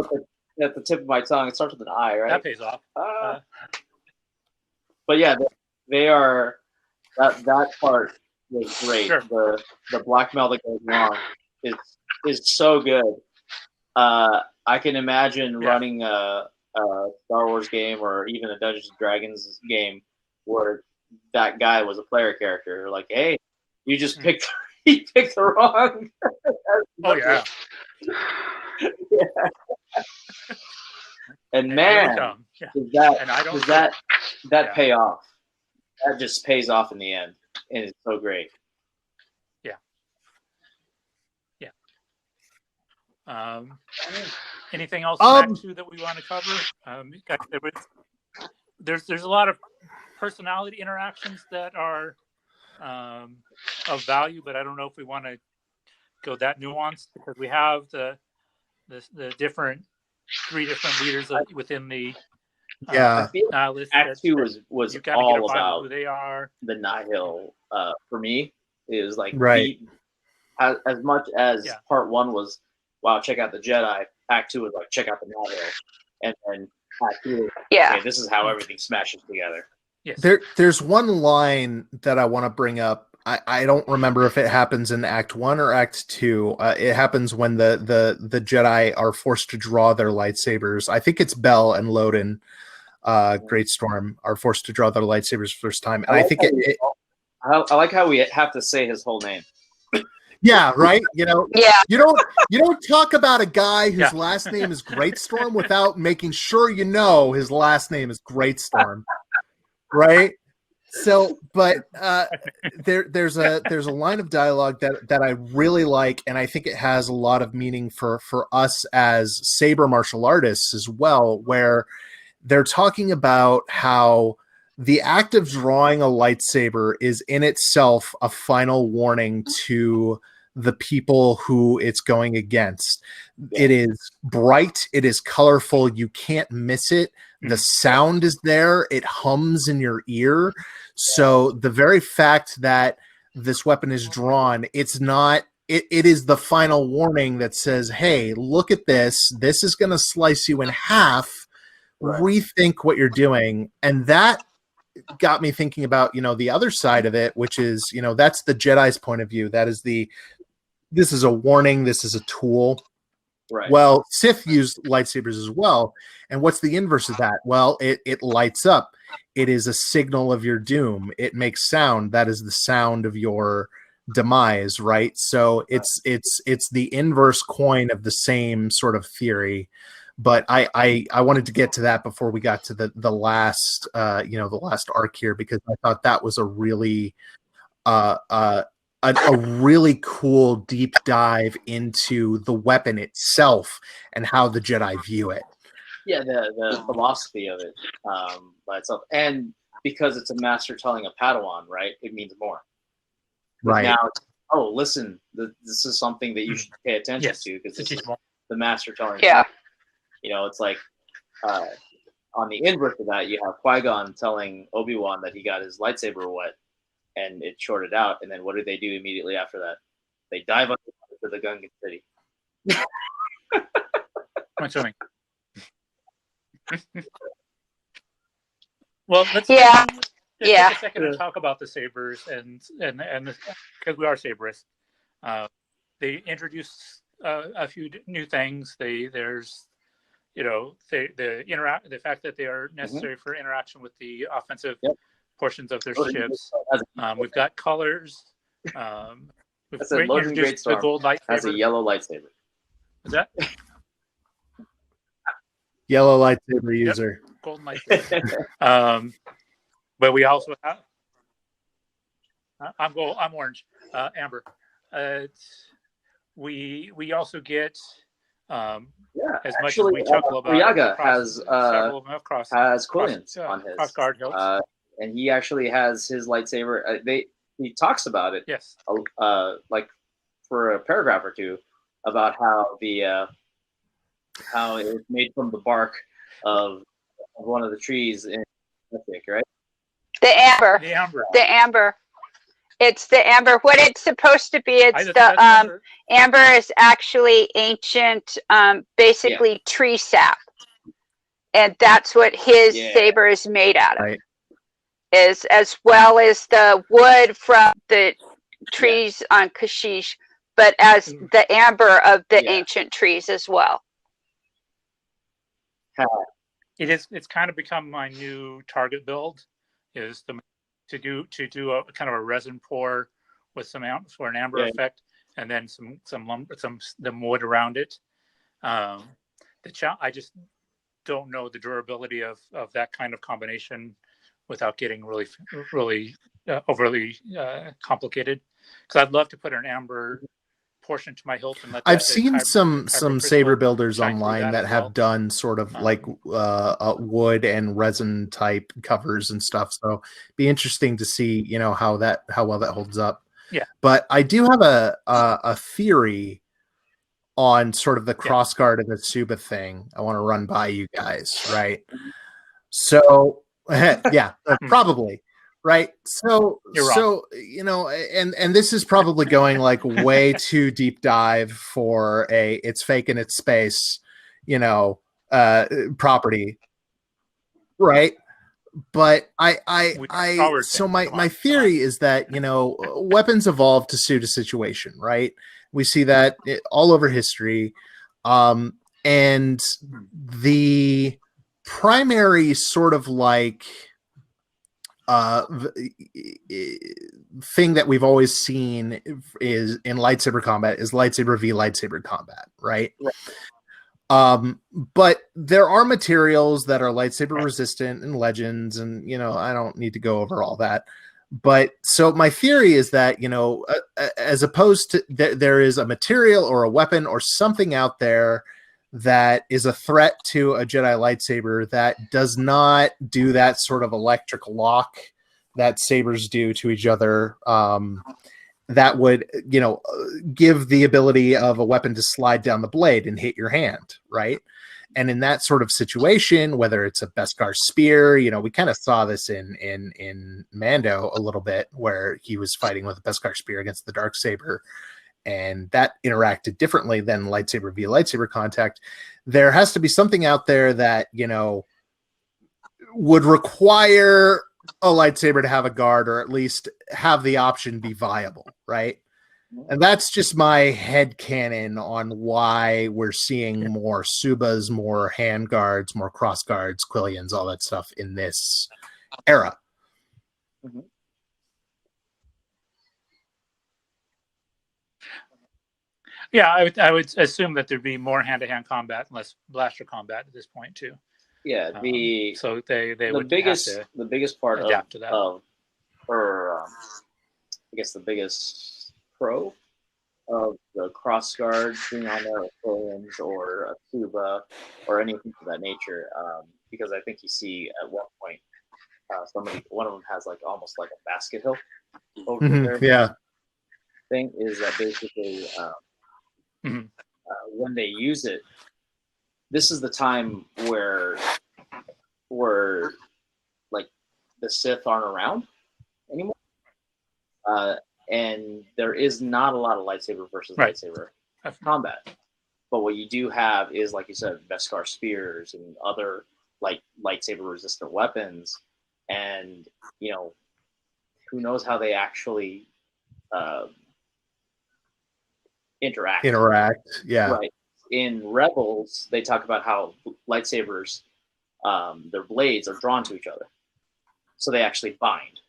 S2: at the tip of my tongue. It starts with an I, right?
S1: That pays off.
S2: But yeah, they are. That part was great.
S1: Sure.
S2: The blackmail that goes wrong is so good. I can imagine running a Star Wars game or even a Dungeons and Dragons game where that guy was a player character. Like, hey, you just picked he picked the wrong.
S1: Oh yeah.
S2: And man, does that pay off? That just pays off in the end, and it's so great.
S1: Anything else Act 2 that we want to cover? There's a lot of personality interactions that are of value, but I don't know if we want to go that nuanced because we have the three different leaders within the Nihilist.
S2: Act 2 was all about
S1: who they are.
S2: The Nihil. For me, it was like as much as part 1 was, wow, check out the Jedi. Act 2 was like, check out the Nihil, and then Act 2 was like, okay, this is how everything smashes together.
S1: Yes.
S3: There's one line that I want to bring up. I don't remember if it happens in Act 1 or Act 2. It happens when the Jedi are forced to draw their lightsabers. I think it's Bell and Loden, Great Storm, are forced to draw their lightsabers first time. And I think
S2: I like how we have to say his whole name.
S3: Yeah, right. You don't talk about a guy whose last name is Greatstorm without making sure you know his last name is Greatstorm, right? So, but there's a line of dialogue that I really like, and I think it has a lot of meaning for us as saber martial artists as well, where they're talking about how the act of drawing a lightsaber is in itself a final warning to the people who it's going against. It is bright, it is colorful, you can't miss it. The sound is there, it hums in your ear. So the very fact that this weapon is drawn, it's not, it is the final warning that says, hey, look at this. This is going to slice you in half. Rethink what you're doing. And that got me thinking about, the other side of it, which is, that's the Jedi's point of view. That is this is a warning. This is a tool.
S2: Right.
S3: Well, Sith used lightsabers as well. And what's the inverse of that? Well, it lights up. It is a signal of your doom. It makes sound. That is the sound of your demise, right? So it's the inverse coin of the same sort of theory. But I wanted to get to that before we got to the last the last arc here, because I thought that was a really a really cool deep dive into the weapon itself and how the Jedi view it.
S2: Yeah, the philosophy of it by itself, and because it's a master telling a Padawan, right? It means more.
S3: Right
S2: now, listen, this is something that you should pay attention to because this is the master telling.
S4: Yeah.
S2: It's like on the inverse of that, you have Qui-Gon telling Obi-Wan that he got his lightsaber wet, and it shorted out. And then what did they do immediately after that? They dive underwater to the Gungan City.
S1: I'm assuming. Well, let's take a second to talk about the sabers and because we are saberists. They introduced a few new things. There's the fact that they are necessary for interaction with the offensive portions of their ships. We've got colors. We've introduced the gold lightsaber.
S2: Has a yellow lightsaber.
S1: Is that?
S3: Yellow lightsaber user.
S1: Golden lightsaber. But we also have. I'm orange. Amber. We also get. As much as we chuckle about
S2: Riyaga has Quillians on his
S1: crossguard hilts.
S2: And he actually has his lightsaber. He talks about it.
S1: Yes.
S2: Like for a paragraph or two, about how how it's made from the bark of one of the trees in Pacific, right?
S4: The amber.
S1: The amber.
S4: The amber. It's the amber. What it's supposed to be, it's
S1: That's
S4: the amber is actually ancient, basically tree sap, and that's what his saber is made out of.
S3: Right.
S4: Is as well as the wood from the trees on Kashyyyk, but as the amber of the ancient trees as well.
S1: It's kind of become my new target build, is to do a kind of a resin pour with some for an amber effect, and then some lumber, the wood around it. I just don't know the durability of that kind of combination without getting really overly complicated. Because I'd love to put an amber portion to my hilt and let
S3: I've seen some saber builders online that have done sort of like wood and resin type covers and stuff. So be interesting to see, how well that holds up.
S1: Yeah.
S3: But I do have a theory on sort of the crossguard and the Tsuba thing. I want to run by you guys, right? So probably. Right. So, and this is probably going like way too deep dive for it's fake in its space, property. Right. But so my theory is that, weapons evolve to suit a situation, right? We see that all over history. And the primary sort of like, thing that we've always seen is in lightsaber combat is lightsaber v lightsaber combat, right? But there are materials that are lightsaber resistant in Legends, and I don't need to go over all that. But so my theory is that as opposed to there is a material or a weapon or something out there that is a threat to a Jedi lightsaber that does not do that sort of electric lock that sabers do to each other, that would, give the ability of a weapon to slide down the blade and hit your hand, right? And in that sort of situation, whether it's a Beskar spear, we kind of saw this in Mando a little bit, where he was fighting with a Beskar spear against the Darksaber, and that interacted differently than lightsaber via lightsaber contact. There has to be something out there that, would require a lightsaber to have a guard, or at least have the option be viable, right? And that's just my headcanon on why we're seeing more Subas, more hand guards, more cross guards, Quillians, all that stuff in this era.
S2: Mm-hmm.
S1: Yeah, I would assume that there'd be more hand-to-hand combat, less blaster combat at this point too.
S2: Yeah,
S1: so they would
S2: the biggest part
S1: adapt to that.
S2: I guess the biggest pro of the cross guard being on there, Quillians or a Tuba or anything of that nature, because I think you see at one point one of them has like almost like a basket hilt over there.
S3: Yeah,
S2: thing is that basically. When they use it, this is the time where like the Sith aren't around anymore, and there is not a lot of lightsaber versus lightsaber combat. But what you do have is, like you said, Beskar spears and other like lightsaber resistant weapons, and who knows how they actually interact.
S3: Yeah.
S2: Right. In Rebels, they talk about how lightsabers, their blades are drawn to each other, so they actually bind.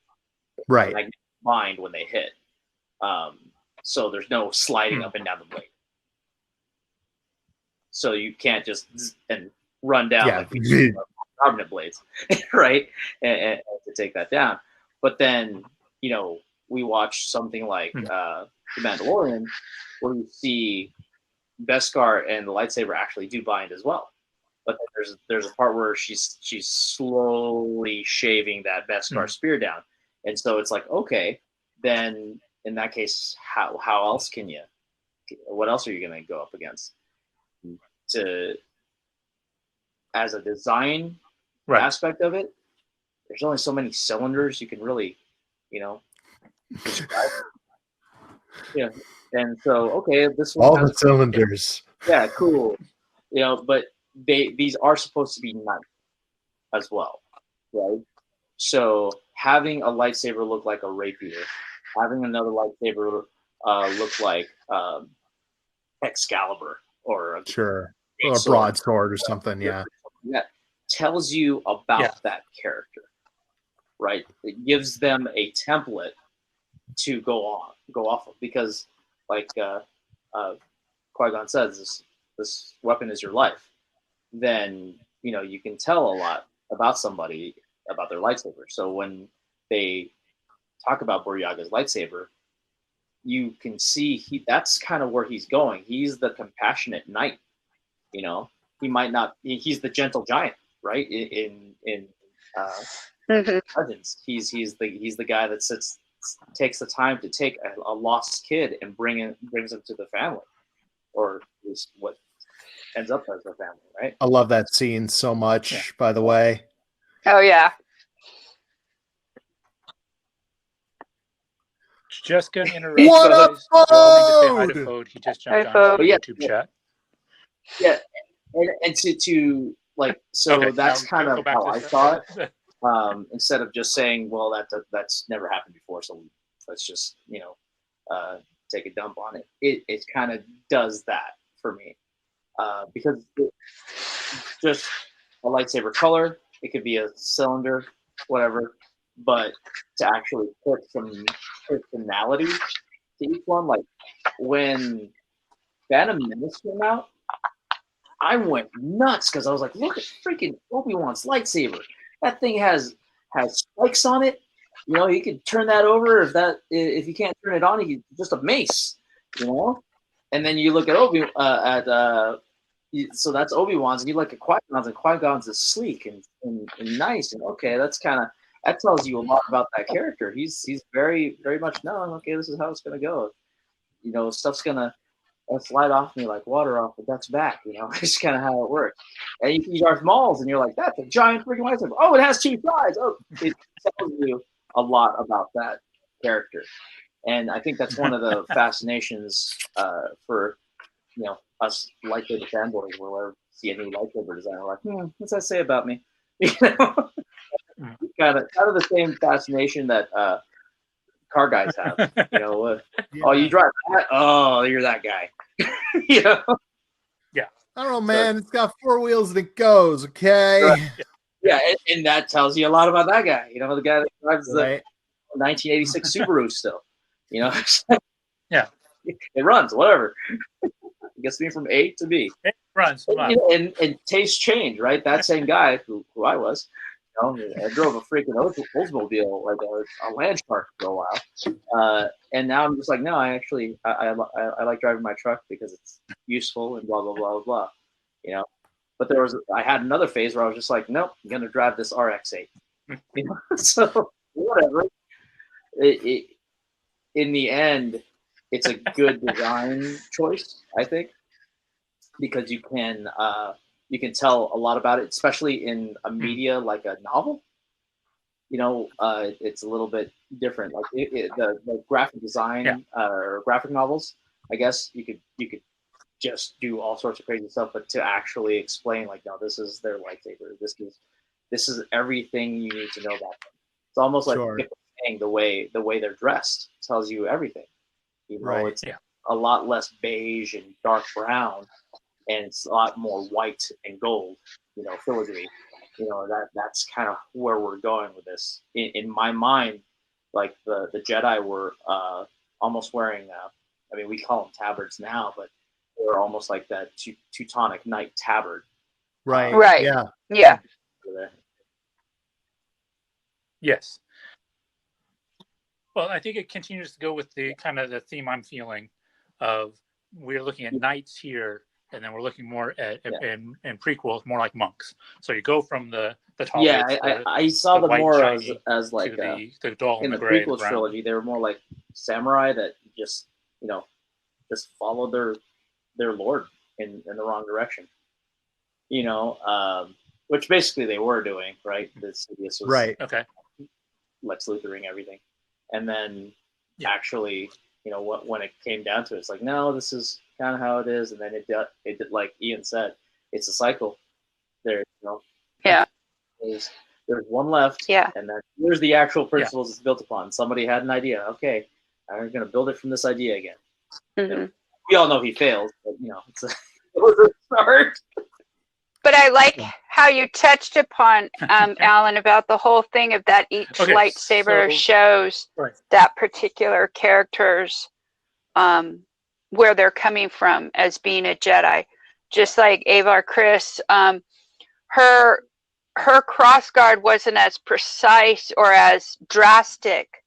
S3: Right.
S2: Like bind when they hit. So there's no sliding up and down the blade. So you can't just run down like we do permanent blades, right? And to take that down. But then we watch something like The Mandalorian, where you see Beskar and the lightsaber actually do bind as well. But there's a part where she's slowly shaving that Beskar spear down, and so it's like, okay, then in that case, how else can you what else are you going to go up against? As a design aspect of it, there's only so many cylinders you can really, describe. Yeah, and so okay, this one
S3: all the cylinders.
S2: Yeah, cool. But these are supposed to be knife as well, right? So having a lightsaber look like a rapier, having another lightsaber look like Excalibur or
S3: a broadsword or something, yeah.
S2: That tells you about that character, right? It gives them a template to go off of, because like Qui-Gon says, this weapon is your life. Then you can tell a lot about somebody, about their lightsaber. So when they talk about Boryaga's lightsaber, you can see that's kind of where he's going. He's the compassionate knight. He might not. He's the gentle giant, right? In Legends, he's the guy that takes the time to take a lost kid and brings him to the family, or at least what ends up as the family, right?
S3: I love that scene so much, by the way.
S4: Oh, yeah.
S1: Just going to interrupt.
S3: What up,
S1: Joel needs to say hi to Fode. He just jumped on the YouTube chat.
S2: Yeah, and to like, so
S1: Okay,
S2: that's kind of how I saw it.
S1: it.
S2: Instead of just saying, well, that's never happened before, so let's just take a dump on it. It kind of does that for me, because it's just a lightsaber color. It could be a cylinder, whatever, but to actually put some personality to each one, like when Phantom Menace came out, I went nuts because I was like, look at freaking Obi-Wan's lightsaber. That thing has spikes on it. You could turn that over if you can't turn it on, you just a mace. And then you look at so that's Obi-Wan's, and you look at Qui-Gon's, and Qui-Gon's is sleek and nice, and okay, that tells you a lot about that character. He's very, very much okay, this is how it's gonna go. Stuff's gonna slide off me like water off the duck's back. It's kind of how it works. And you see Darth Maul's, and you're like, that's a giant freaking lightsaber. Oh, it has two sides. Oh, it tells you a lot about that character. And I think that's one of the fascinations for us lightsaber fanboys, where we see a new lightsaber design, we're like, what's that say about me? kind of the same fascination that car guys have. Oh, you drive that? Oh, you're that guy.
S1: Yeah.
S3: I don't know, man. It's got 4 wheels and it goes. Okay.
S2: Right. Yeah, and that tells you a lot about that guy. The guy that drives the 1986 Subaru still.
S1: Yeah,
S2: it runs, whatever. It gets me from A to B.
S1: It runs.
S2: And tastes change, right? That same guy who I was, I drove a freaking Oldsmobile, like a Land Shark for a while, and now I'm just like, no, I like driving my truck because it's useful and blah blah blah blah, But I had another phase where I was just like, nope, I'm gonna drive this RX-8, So whatever. In the end, it's a good design choice, I think, because you can tell a lot about it, especially in a media like a novel. It's a little bit different. Like the graphic design or graphic novels, I guess you could just do all sorts of crazy stuff, but to actually explain, like, no, this is their lightsaber. This is everything you need to know about them. It's almost like saying the way they're dressed tells you everything. It's a lot less beige and dark brown, and it's a lot more white and gold, filigree. That's kind of where we're going with this. In my mind, like the Jedi were almost wearing, we call them tabards now, but they're almost like that Teutonic knight tabard.
S3: Right.
S4: Right.
S3: Yeah.
S4: Yeah.
S1: Yes. Well, I think it continues to go with the kind of the theme I'm feeling of we're looking at knights here, and then we're looking more at in prequels, more like monks. So you go from the tall.
S2: Yeah, I saw them more as like
S1: the doll
S2: in the prequel trilogy. They were more like samurai that just just follow their lord in the wrong direction. Which basically they were doing, right? This was
S3: Right.
S1: Okay.
S2: Lex Luthering everything, and then actually, when it came down to it, it's like, no, this is kind of how it is, and then it did like Ian said, it's a cycle. There's one left, and then here's the actual principles it's built upon. Somebody had an idea. Okay, I'm going to build it from this idea again.
S4: Mm-hmm.
S2: We all know he failed, but it was a start.
S4: But I like how you touched upon, Alan, about the whole thing of that each lightsaber shows that particular character's where they're coming from as being a Jedi. Just like Avar Kriss, her crossguard wasn't as precise or as drastic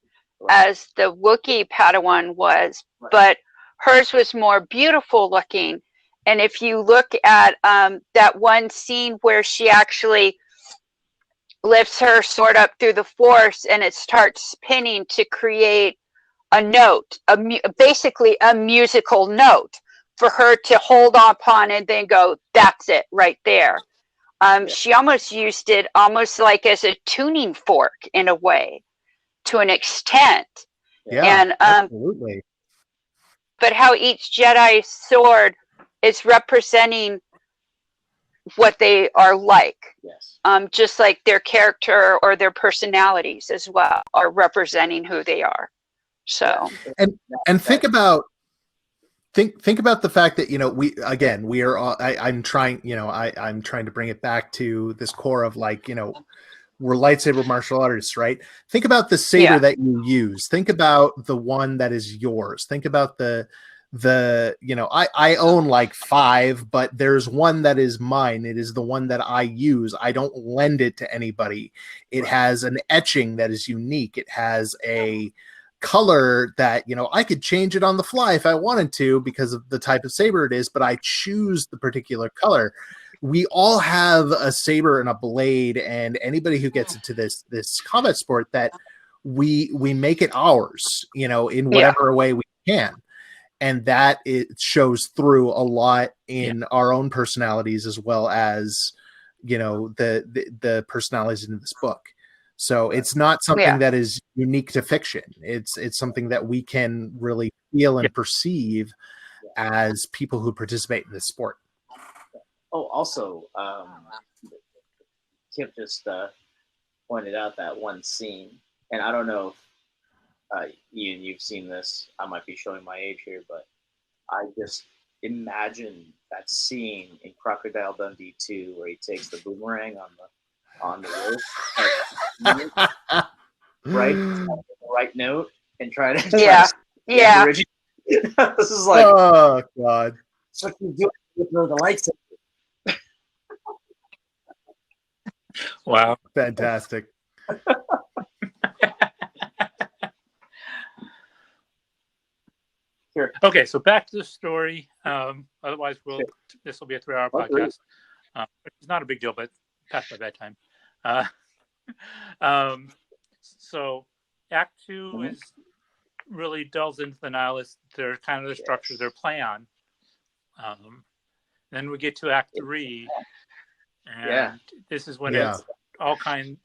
S4: as the Wookiee Padawan was, but hers was more beautiful looking. And if you look at that one scene where she actually lifts her sword up through the Force and it starts spinning to create a note, basically a musical note for her to hold upon and then go, that's it right there. She almost used it almost like as a tuning fork in a way, to an extent.
S3: Yeah,
S4: and
S3: absolutely.
S4: But how each Jedi sword is representing what they are like.
S2: Yes.
S4: Just like their character or their personalities as well are representing who they are. So
S3: and think about the fact that we are all, I'm trying to bring it back to this core of we're lightsaber martial artists, right? Think about the saber that you use. Think about the one that is yours. Think about I own like 5, but there's one that is mine. It is the one that I use. I don't lend it to anybody. It has an etching that is unique. It has a color that I could change it on the fly if I wanted to because of the type of saber it is, but I choose the particular color. We all have a saber and a blade, and anybody who gets into this combat sport, that we make it ours, in whatever way we can. And that it shows through a lot in our own personalities as well as, the personalities in this book. So it's not something that is unique to fiction. It's something that we can really feel and perceive as people who participate in this sport.
S2: Oh, also, Kip just pointed out that one scene, and I don't know if Ian, you've seen this. I might be showing my age here, but I just imagine that scene in Crocodile Dundee 2 where he takes the boomerang on the rope, right? The right note, and try to this is like,
S3: oh god,
S2: that's what you do with the lightsaber.
S1: Wow,
S3: fantastic.
S2: Sure.
S1: Okay, so back to the story. Otherwise, this will be a 3-hour podcast. It's not a big deal, but past my bedtime. So Act 2 is really delves into the nihilists, their kind of the structure, their plan. Then we get to Act 3, and this is when it all comes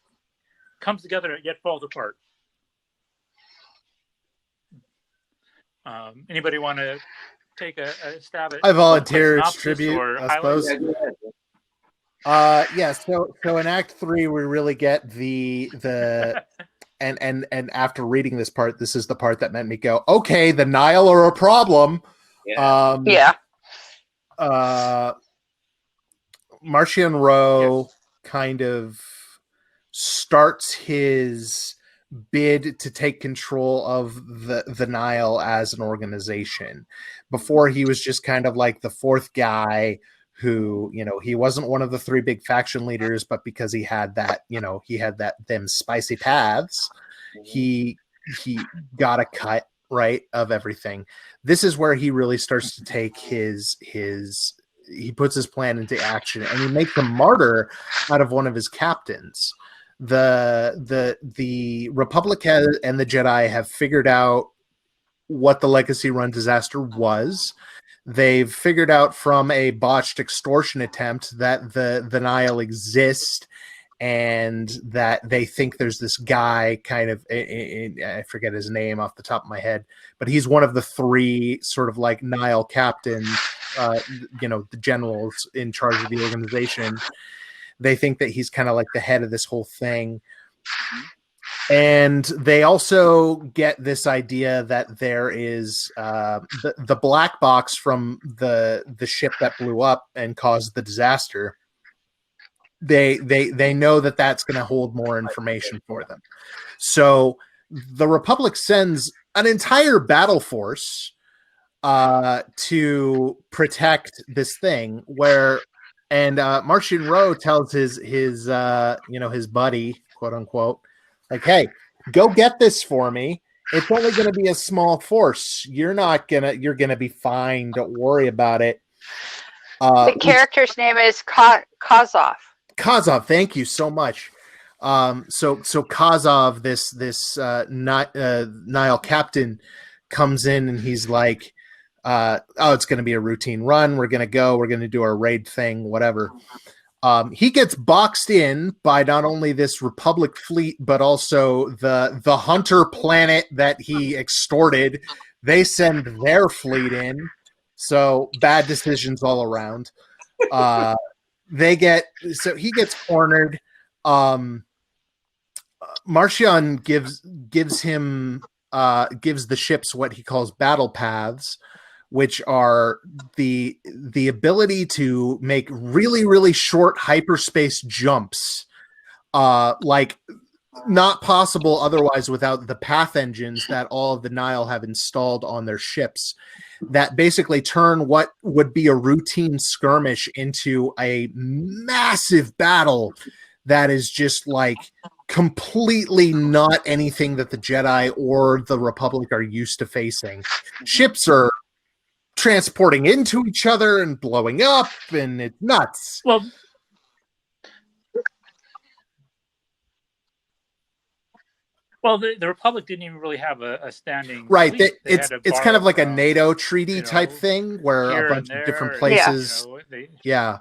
S1: together and yet falls apart. Anybody want to take a stab at?
S3: I volunteer. It's tribute, I suppose. So in Act 3, we really get the and after reading this part, this is the part that made me go, okay, the Nihil are a problem. Marchion Ro kind of starts his bid to take control of the Nihil as an organization. Before, he was just kind of like the fourth guy who, he wasn't one of the 3 big faction leaders, but because he had that, them spicy paths, he got a cut, right, of everything. This is where he really starts to take he puts his plan into action, and he makes a martyr out of one of his captains. The Republic and the Jedi have figured out what the Legacy Run disaster was. They've figured out from a botched extortion attempt that the Nile exist, and that they think there's this guy kind of, I forget his name off the top of my head, but he's one of the three sort of like Nile captains, the generals in charge of the organization. They think that he's kind of like the head of this whole thing. And they also get this idea that there is the black box from the ship that blew up and caused the disaster. They know that that's going to hold more information for them. So the Republic sends an entire battle force to protect this thing. And Martian Rowe tells his buddy, quote unquote, like, hey, go get this for me. It's only going to be a small force. You're going to be fine. Don't worry about it.
S4: The character's name is Kazov.
S3: Kazov, thank you so much. So Kazov, this Nile captain, comes in and he's like, it's going to be a routine run. We're going to do our raid thing, whatever. He gets boxed in by not only this Republic fleet, but also the Hunter planet that he extorted. They send their fleet in. So bad decisions all around. He gets cornered. Martian gives the ships what he calls battle paths, which are the ability to make really, really short hyperspace jumps, like not possible otherwise without the path engines that all of the Nile have installed on their ships, that basically turn what would be a routine skirmish into a massive battle that is just like completely not anything that the Jedi or the Republic are used to facing. Ships are transporting into each other and blowing up, and it's nuts.
S1: Well, the Republic didn't even really have a standing
S3: right.
S1: fleet.
S3: It's kind of like a NATO treaty type thing where a bunch of different places. Yeah.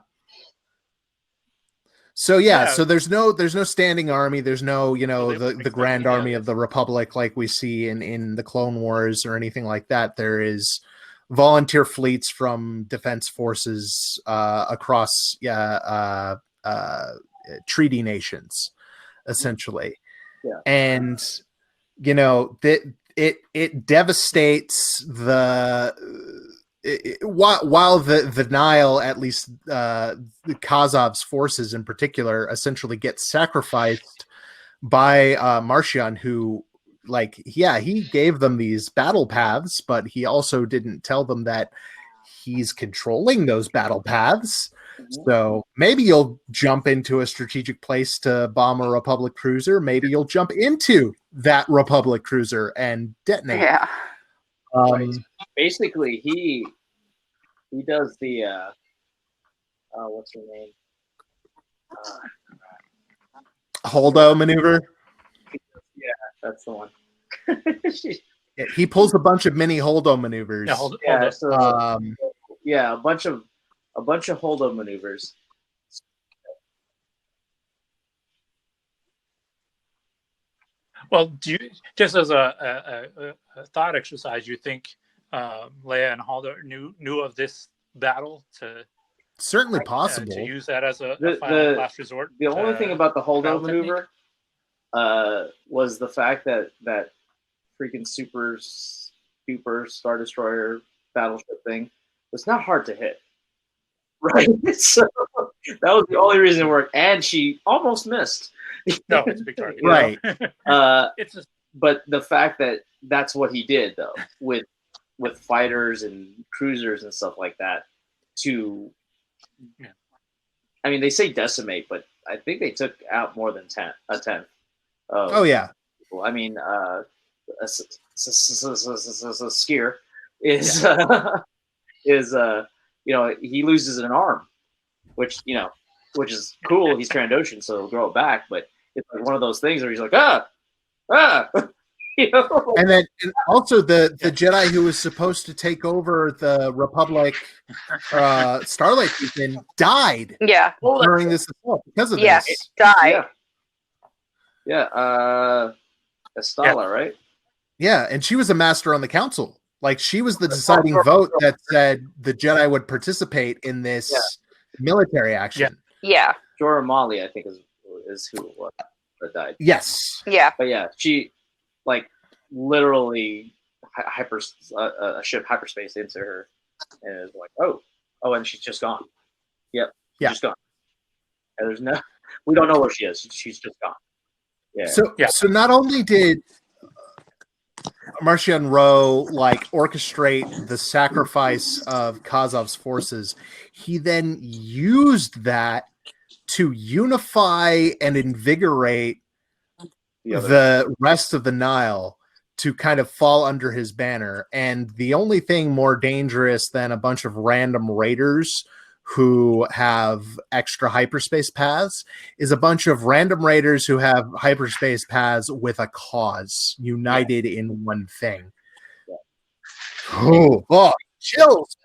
S3: So so there's no standing army. There's no the Grand Army of the Republic like we see in the Clone Wars or anything like that. There is volunteer fleets from defense forces across treaty nations, essentially.
S2: Yeah.
S3: And it devastates while the Nile, at least the Kazov's forces in particular, essentially get sacrificed by Martian, who, he gave them these battle paths, but he also didn't tell them that he's controlling those battle paths. So maybe you'll jump into a strategic place to bomb a Republic cruiser. Maybe you'll jump into that Republic cruiser and detonate.
S4: Yeah.
S2: Basically, he does the what's her name?
S3: Holdo maneuver.
S2: Yeah, that's the one.
S3: He pulls a bunch of mini Holdo maneuvers.
S2: A bunch of Holdo maneuvers.
S1: Well, do you, just as a thought exercise, you think Leia and Holdo knew of this battle to
S3: certainly possible
S1: to use that as a final last resort?
S2: The only thing about the Holdo maneuver was the fact that freaking super Star Destroyer battleship thing was not hard to hit. Right, so that was the only reason it worked, and she almost missed.
S1: No, it's a big target,
S3: right?
S2: But the fact that that's what he did, though, with fighters and cruisers and stuff like that, I mean, they say decimate, but I think they took out more than a tenth.
S3: Oh yeah.
S2: People. I mean, a skier is he loses an arm, which is cool. He's Trandoshan, so he'll grow it back. But it's like one of those things where he's like,
S3: And then also the Jedi who was supposed to take over the Republic Starlight Beacon died during this assault because of this.
S4: Died.
S2: Yeah. Estala, right?
S3: Yeah, and she was a master on the council. Like, she was the deciding vote that said the Jedi would participate in this military action.
S4: Yeah.
S2: Jorah Mali, I think, is who it was that died.
S3: Yes.
S4: Yeah.
S2: But yeah, she, like, literally a ship hyperspace into her, and it was like, oh, and she's just gone. Yep. She's just gone. And there's no, we don't know where she is. She's just gone. Yeah.
S3: So not only did Marchion Ro like orchestrate the sacrifice of Kazov's forces, he then used that to unify and invigorate the rest of the Nile to kind of fall under his banner. And the only thing more dangerous than a bunch of random raiders who have extra hyperspace paths is a bunch of random raiders who have hyperspace paths with a cause united in one thing. Oh, chills,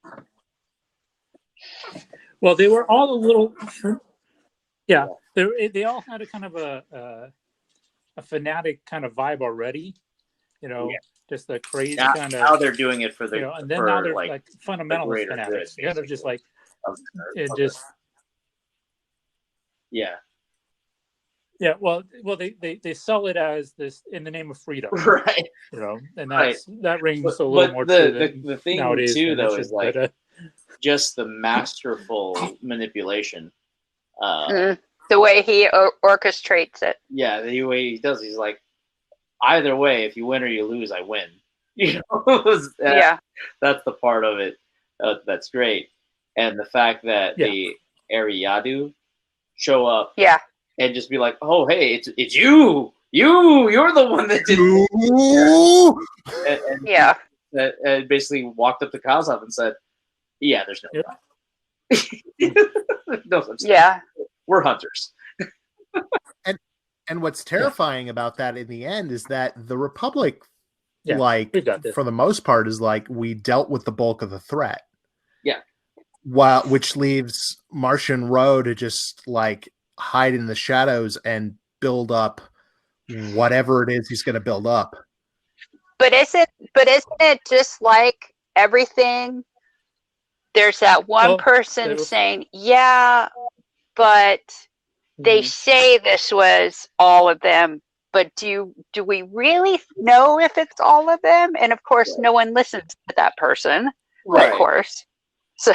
S3: man.
S1: Well, they were all a little, they all had a kind of a fanatic kind of vibe already, just the crazy kind of.
S2: Now they're doing it for the,
S1: and then now they're like fundamentalist fanatics. Yeah, they're just like,
S2: Yeah.
S1: Well, they sell it as this in the name of freedom,
S2: right?
S1: And that rings a little more true.
S2: The thing
S1: nowadays
S2: too, though, is like just the masterful manipulation.
S4: The way he orchestrates it.
S2: Yeah, the way he does. He's like, either way, if you win or you lose, I win. That's the part of it that's great, and the fact that the Ariadu show up, and just be like, "Oh, hey, it's you! You're the one that did." And basically walked up to Kazov and said, "Yeah, there's no way. No such thing. We're hunters."
S3: And what's terrifying about that in the end is that the Republic, for the most part, is like, we dealt with the bulk of the threat.
S2: Yeah.
S3: Which leaves Marchion Ro to just like hide in the shadows and build up whatever it is he's going to build up.
S4: But isn't it just like everything? There's that one person saying, "Yeah, but they say this was all of them, but do we really know if it's all of them?" And of course, no one listens to that person, of course. So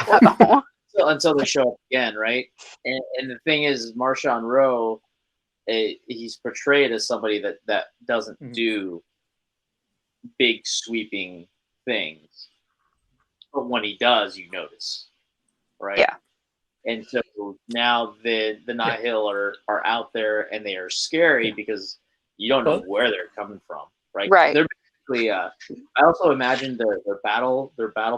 S2: until they show up again, right? And the thing is, Marchion Ro, he's portrayed as somebody that doesn't do big sweeping things, but when he does, you notice, right?
S4: Yeah.
S2: And so now the Nihil are out there, and they are scary because you don't know where they're coming from, right?
S4: Right.
S2: They're basically. I also imagine their battle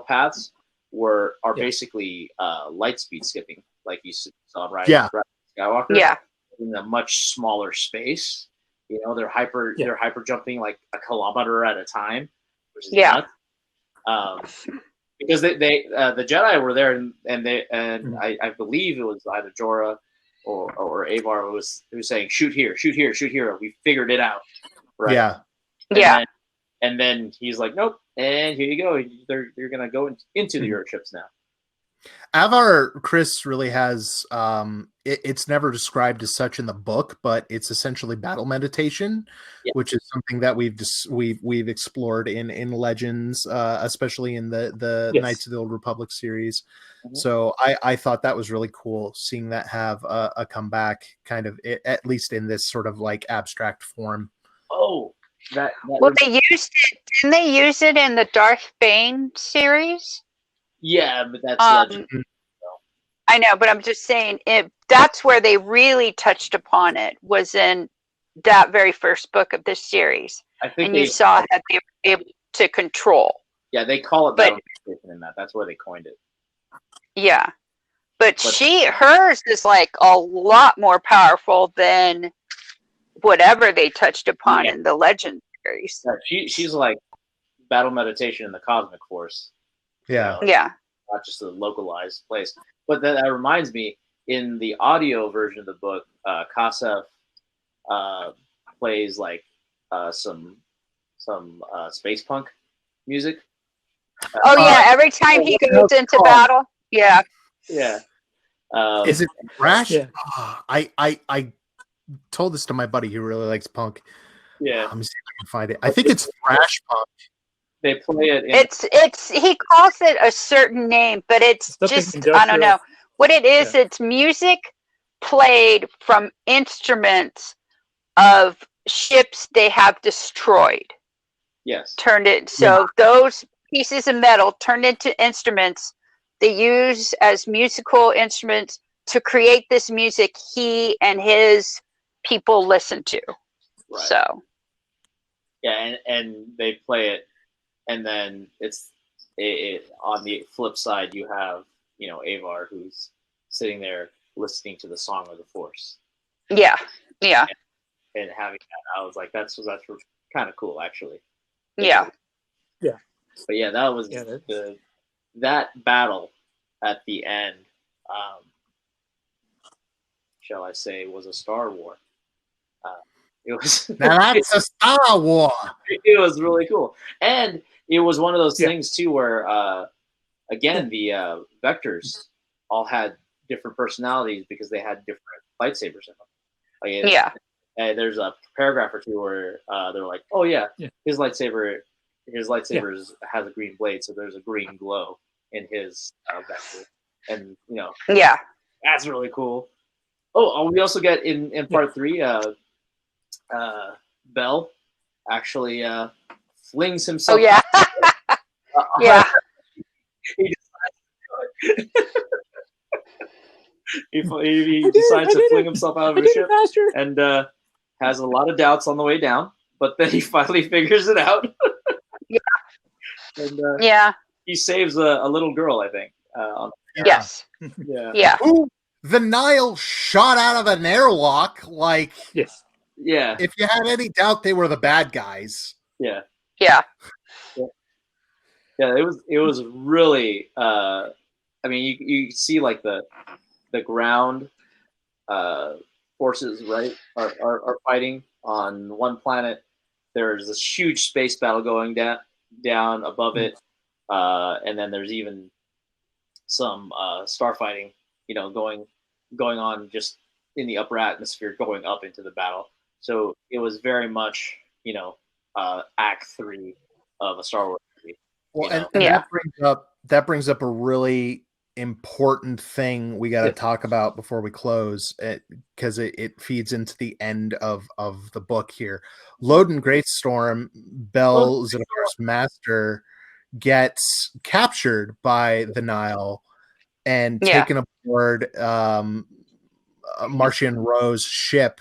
S2: paths are basically light speed skipping, like you saw, right? Skywalker.
S4: Yeah.
S2: In a much smaller space, they're hyper jumping like a kilometer at a time, which is nuts. Because the Jedi were there, and I believe it was either Jorah or Avar who was saying, shoot here, we figured it out, right? And then he's like, nope, and here you go, you're gonna go into the Earthships now.
S3: Avar, Chris, really has it's never described as such in the book, but it's essentially battle meditation, which is something that we've explored in Legends, especially in the Knights of the Old Republic series. So I thought that was really cool, seeing that have a comeback, kind of, at least in this sort of like abstract form.
S2: They
S4: used it. Didn't they use it in the Darth Bane series?
S2: Yeah, but that's Legend.
S4: I know, but I'm just saying that's where they really touched upon it, was in that very first book of this series.
S2: I think
S4: you saw that they were able to control.
S2: Yeah, they call it battle meditation in that. That's where they coined it.
S4: Yeah. But hers is like a lot more powerful than whatever they touched upon in the Legend series.
S2: She's like battle meditation in the cosmic force.
S3: Yeah.
S4: Yeah.
S2: Not just a localized place. But that reminds me, in the audio version of the book, Kasef plays like some space punk music.
S4: Oh yeah, every time he goes into battle. Yeah.
S2: Yeah.
S3: Is it thrash?
S1: Yeah.
S3: I told this to my buddy who really likes punk.
S2: Yeah.
S3: Let me see if I can find it. I think it's thrash punk.
S2: They play it.
S4: It's he calls it a certain name, but it's just I don't know what it is. Yeah. It's music played from instruments of ships they have destroyed.
S2: Yes.
S4: Turned it so those pieces of metal turned into instruments they use as musical instruments to create this music he and his people listen to. Right. So
S2: yeah, and they play it, and then it's on the flip side you have Avar who's sitting there listening to the Song of the Force.
S4: Yeah.
S2: And having that, I was like, that's kind of cool actually.
S4: Yeah.
S2: But yeah, that was that battle at the end, shall I say, was a Star War. It was
S3: now that's a Star War.
S2: It was really cool, and it was one of those things too where, again, the Vectors all had different personalities because they had different lightsabers in them. And there's a paragraph or two where they're like, "Oh yeah, his lightsaber has a green blade, so there's a green glow in his vector," and that's really cool. Oh, we also get in part 3, Bell actually flings himself.
S4: Oh yeah,
S2: he decides to fling himself out of the ship and has a lot of doubts on the way down, but then he finally figures it out. And, he saves a little girl, I think.
S4: Yes.
S2: Yeah.
S3: Ooh, the Nile shot out of an airlock. Like,
S1: yes.
S2: Yeah.
S3: If you had any doubt, they were the bad guys.
S2: Yeah.
S4: Yeah.
S2: Yeah. It was really. I mean, you see like the ground forces, right, are fighting on one planet. There's this huge space battle going down above it, and then there's even some starfighting, going on just in the upper atmosphere, going up into the battle. So it was very much, Act 3 of a Star Wars movie.
S3: Well, and that brings up a really important thing we got to talk about before we close, because it feeds into the end of the book here. Loden Greatstorm, Bell Zettifar's master, gets captured by the Nile and taken aboard Martian Ro's ship.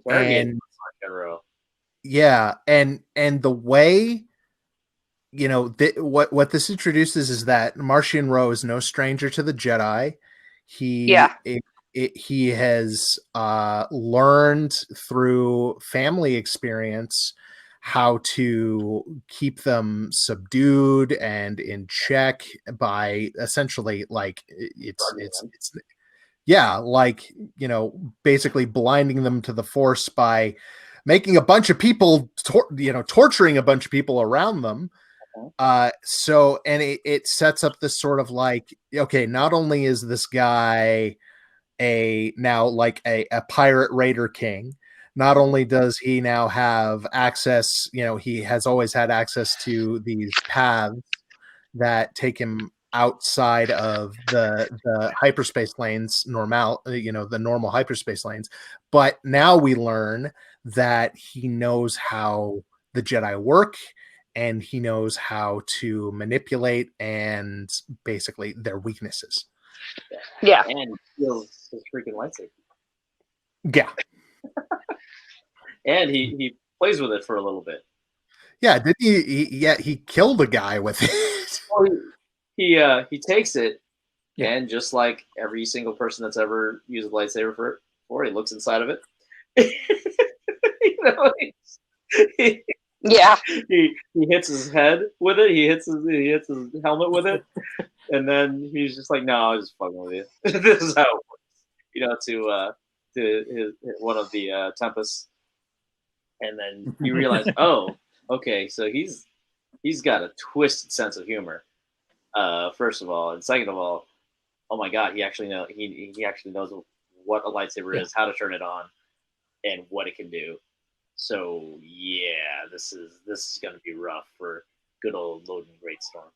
S3: And the way what this introduces is that Martian Ro is no stranger to the Jedi. He has learned through family experience how to keep them subdued and in check by essentially basically blinding them to the Force by making a bunch of people torturing a bunch of people around them. So it sets up this sort of like, okay, not only is this guy a pirate raider king, not only does he now have access, he has always had access to these paths that take him outside of the hyperspace lanes, the normal hyperspace lanes, but now we learn that he knows how the Jedi work, and he knows how to manipulate and basically their weaknesses.
S2: Yeah. And steals his freaking lightsaber.
S3: Yeah.
S2: And he plays with it for a little bit.
S3: Yeah, did he killed a guy with it.
S2: Well, he takes it, and just like every single person that's ever used a lightsaber for, he looks inside of it. know,
S4: Yeah.
S2: he hits his head with it. He hits his helmet with it, and then he's just like, "No, I was just fucking with you." This is how it works, you know, to his one of the Tempests, and then you realize, oh, okay, so he's got a twisted sense of humor. First of all, and second of all, oh my god, he actually knows what a lightsaber is, how to turn it on, and what it can do. So yeah, this is going to be rough for good old Loden Greatstorm.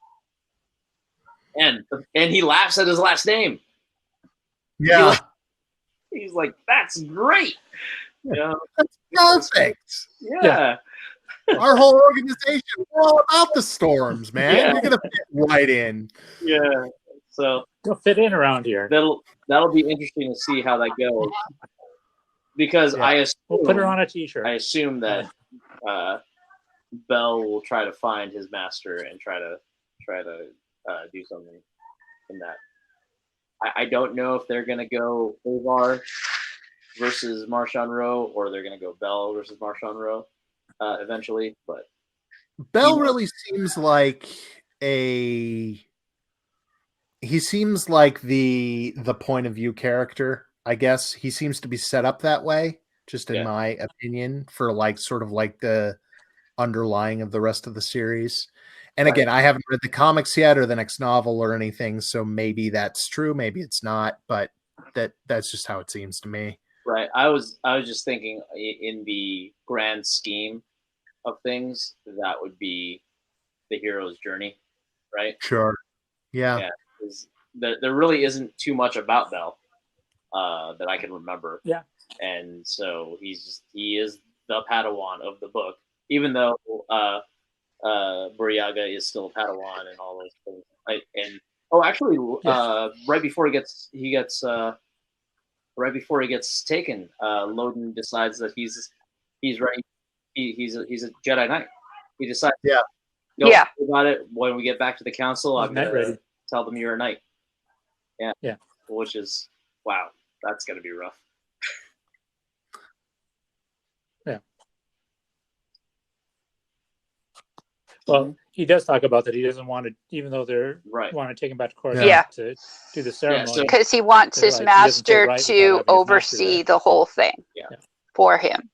S2: And he laughs at his last name.
S3: Yeah,
S2: he's like, that's great. You know?
S3: that's perfect.
S2: Yeah.
S3: Our whole organization, we're all about the storms, man.
S2: Yeah.
S3: You're gonna fit right in.
S2: Yeah. So
S1: You'll fit in around here.
S2: That'll be interesting to see how that goes. Because
S1: we'll put her on a t-shirt.
S2: I assume that Bell will try to find his master and try to do something in that. I don't know if they're gonna go Ovar versus Marshawn Rowe or they're gonna go Bell versus Marshawn Rowe eventually, but
S3: Bell really seems like he seems like the point of view character. I guess he seems to be set up that way, just in my opinion, for like sort of like the underlying of the rest of the series. And again, I haven't read the comics yet or the next novel or anything, so maybe that's true, maybe it's not, but that's just how it seems to me.
S2: Right. I was just thinking in the grand scheme of things, that would be the hero's journey, right?
S3: Sure. Yeah.
S2: There really isn't too much about Bell that I can remember.
S1: Yeah.
S2: And so he is the Padawan of the book, even though Buryaga is still a Padawan and all those things. Right before he gets taken, Loden decides that he's ready. He's a Jedi Knight. He decides.
S3: Yeah.
S2: Don't worry about it. When we get back to the council, I'm gonna tell them you're a knight. Yeah.
S1: Yeah.
S2: Which is wow. That's gonna be rough.
S1: Yeah. Well, he does talk about that. He doesn't want to, even though they're want to take him back to Coruscant to do the ceremony.
S4: Because he wants his master to oversee the whole thing for him.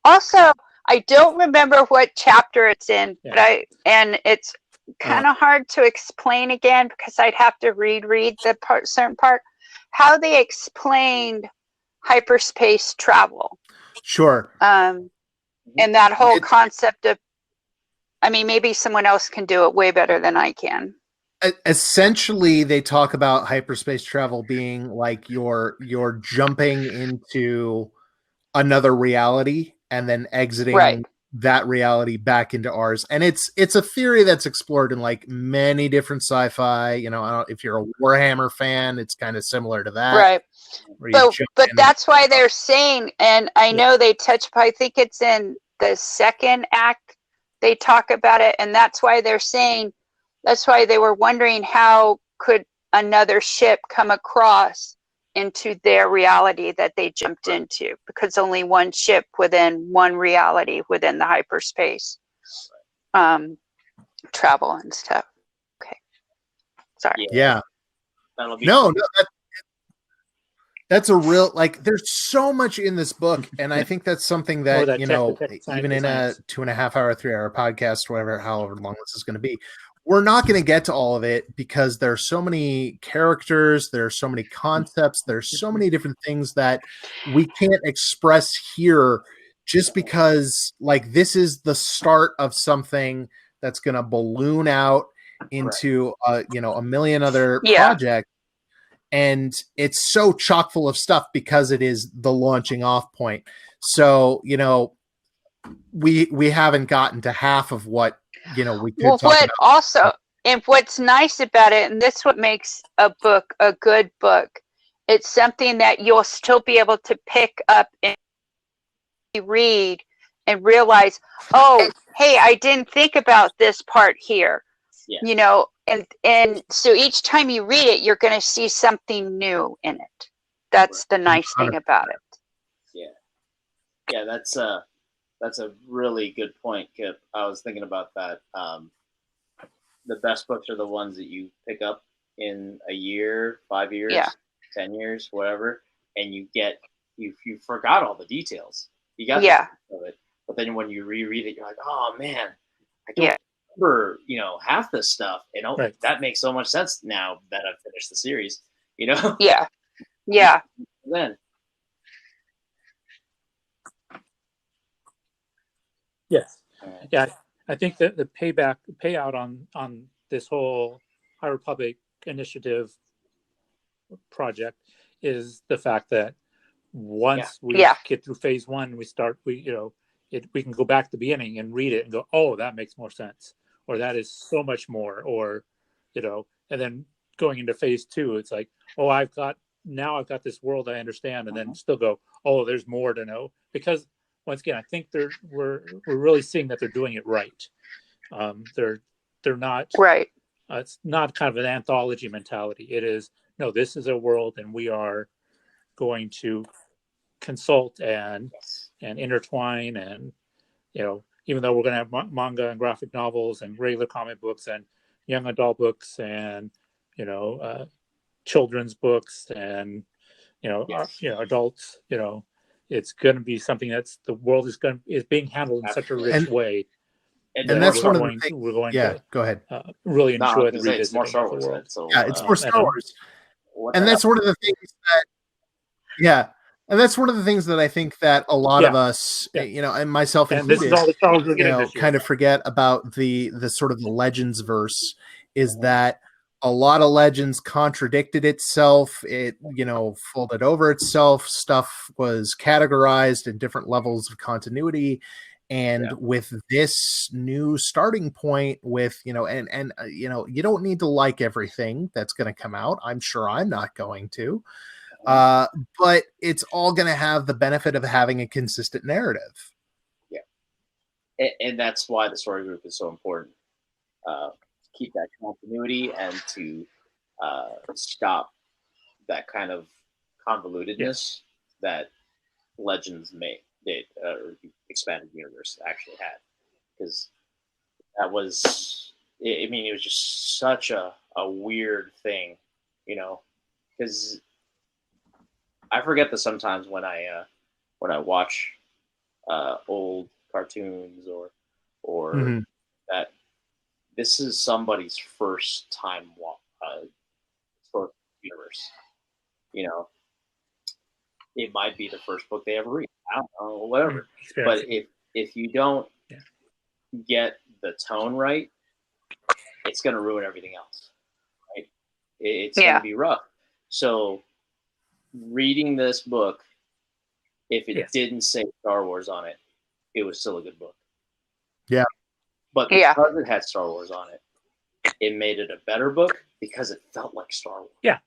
S4: Also, I don't remember what chapter it's in, but it's kind of hard to explain again because I'd have to read the certain part. How they explained hyperspace travel.
S3: Sure.
S4: And that whole concept of, I mean, maybe someone else can do it way better than I can.
S3: Essentially, they talk about hyperspace travel being like you're jumping into another reality and then exiting that reality back into ours. And it's a theory that's explored in like many different sci-fi. You know, if you're a Warhammer fan, it's kind of similar to that.
S4: Right. But that's why they're saying, and I know they touch, I think it's in the second act, they talk about it. And that's why they're saying, that's why they were wondering how could another ship come across into their reality that they jumped into, because only one ship within one reality within the hyperspace travel and stuff. Okay. Sorry.
S3: Yeah. That's a real, like, there's so much in this book. And I think that's something that, you know, even in a 2.5 hour, 3 hour podcast, however long this is going to be, we're not going to get to all of it because there are so many characters, there are so many concepts, there's so many different things that we can't express here just because, like, this is the start of something that's going to balloon out into, a million other projects. And it's so chock full of stuff because it is the launching off point. So, you know, we haven't gotten to half of what, you know, we could talk about.
S4: Also, and what's nice about it, and this what makes a book a good book, it's something that you'll still be able to pick up and read and realize, oh, hey, I didn't think about this part here. You know, and so each time you read it, you're going to see something new in it. That's the nice thing about it.
S2: Yeah, that's a really good point, Kip. I was thinking about that. The best books are the ones that you pick up in a year, 5 years,
S4: Yeah.
S2: 10 years, whatever, and you forgot all the details. You got
S4: Yeah.
S2: the of it, but then when you reread it, you're like, oh man, I don't
S4: Yeah.
S2: remember, half this stuff.
S1: Right.
S2: That makes so much sense now that I've finished the series. Yeah.
S4: Yeah.
S2: Then.
S1: Yes. Yeah. I think that the payout on this whole High Republic initiative project is the fact that once we get through phase 1, we can go back to the beginning and read it and go, oh, that makes more sense, or that is so much more, or and then going into phase 2, it's like, oh, I've got this world I understand, and then still go, oh, there's more to know, because once again, I think we're really seeing that they're doing it right. They're not
S4: right.
S1: It's not kind of an anthology mentality. It is, no, this is a world, and we are going to consult and intertwine, and even though we're going to have manga and graphic novels and regular comic books and young adult books and children's books and adults, it's going to be something that's the world is being handled in such a rich way.
S3: And that's one of the things.
S1: We're going to
S3: go ahead.
S1: Really enjoy the revisiting
S2: it's more Star
S1: of the
S2: Wars,
S1: world.
S2: so,
S3: it's more Star Wars. And that's one of the things that, and that's one of the things that I think that a lot of us, and myself included,
S1: this is all the Star Wars we're getting this year.
S3: kind of forget about the sort of the Legends verse, is that a lot of Legends contradicted itself. It, folded over itself. Stuff was categorized in different levels of continuity. And with this new starting point with, you don't need to like everything that's going to come out. I'm sure I'm not going to. But it's all going to have the benefit of having a consistent narrative.
S2: Yeah. And that's why the story group is so important. To keep that continuity and to stop that kind of convolutedness that Legends did, or the expanded universe actually had. Because that was, it was just such a weird thing, because I forget this sometimes when I watch old cartoons or that this is somebody's first time explore the universe. It might be the first book they ever read. I don't know, whatever. But if you don't get the tone right, it's going to ruin everything else. Right? It's going to be rough. So reading this book, if it didn't say Star Wars on it, it was still a good book.
S3: Yeah.
S2: But because it had Star Wars on it, it made it a better book because it felt like Star Wars.
S1: Yeah.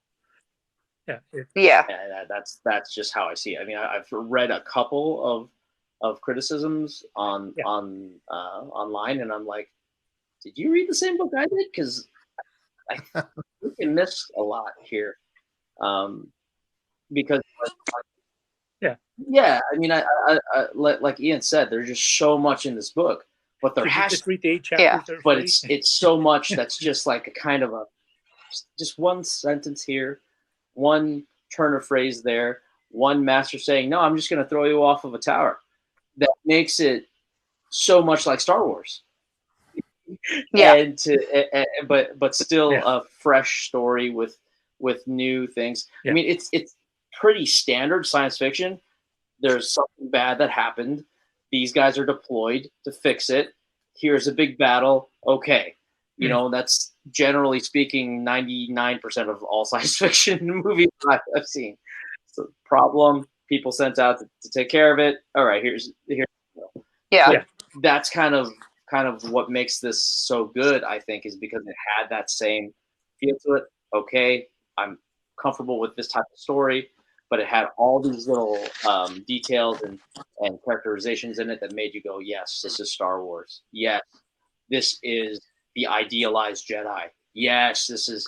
S2: And that's just how I see it. I mean, I've read a couple of criticisms online, and I'm like, did you read the same book I did? Because I think you missed a lot here. Because I mean, I like Ian said, there's just so much in this book, but there has
S1: to read the 8 chapters.
S2: But it's so much that's just like a kind of just one sentence here, one turn of phrase there, one master saying, "No, I'm just going to throw you off of a tower." That makes it so much like Star Wars. And but still a fresh story with new things. I mean, it's pretty standard science fiction. There's something bad that happened. These guys are deployed to fix it. Here's a big battle. Okay. That's generally speaking 99% of all science fiction movies I've seen. So problem, people sent out to take care of it. All right, here's
S4: Yeah.
S2: That's kind of what makes this so good, I think, is because it had that same feel to it. Okay, I'm comfortable with this type of story, but it had all these little details and characterizations in it that made you go, yes, this is Star Wars. Yes, this is the idealized Jedi. Yes, this is.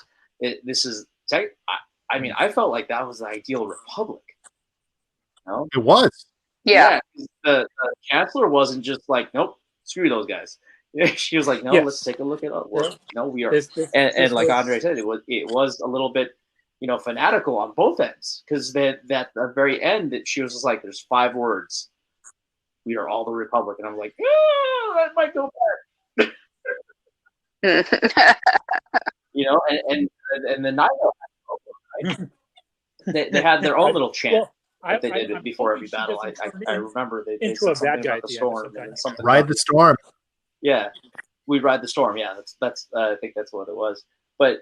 S2: I mean, I felt like that was the ideal Republic.
S3: It was.
S4: Yeah.
S2: The chancellor wasn't just like, nope, screw those guys. She was like, no, let's take a look at it. Well, no, we are. And like Andre said, it was a little bit, fanatical on both ends, because that at the very end, she was just like, there's 5 words. We are all the Republic. And I'm like, that might go bad. And the Night Elf, right? they had their own little chant. That they did it before every battle. I remember they said something about the storm. And something
S3: Ride the storm.
S2: Yeah, we ride the storm. Yeah, that's. I think that's what it was. But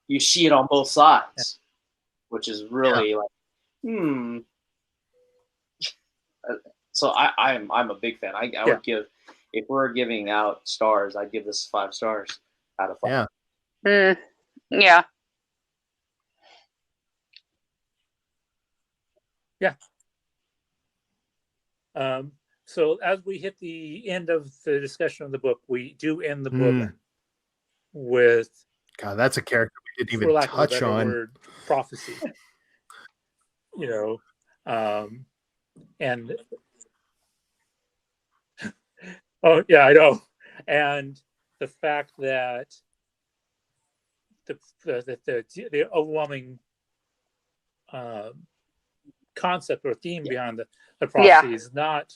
S2: you see it on both sides, which is really So I'm a big fan. I would give, if we're giving out stars, I'd give this 5 stars out of 5.
S4: Yeah. Yeah.
S1: Yeah. So as we hit the end of the discussion of the book, we do end the book with,
S3: God, that's a character we didn't even touch on.
S1: Word, prophecy. And oh yeah, I know. And the fact that the overwhelming concept or theme behind the prophecy is not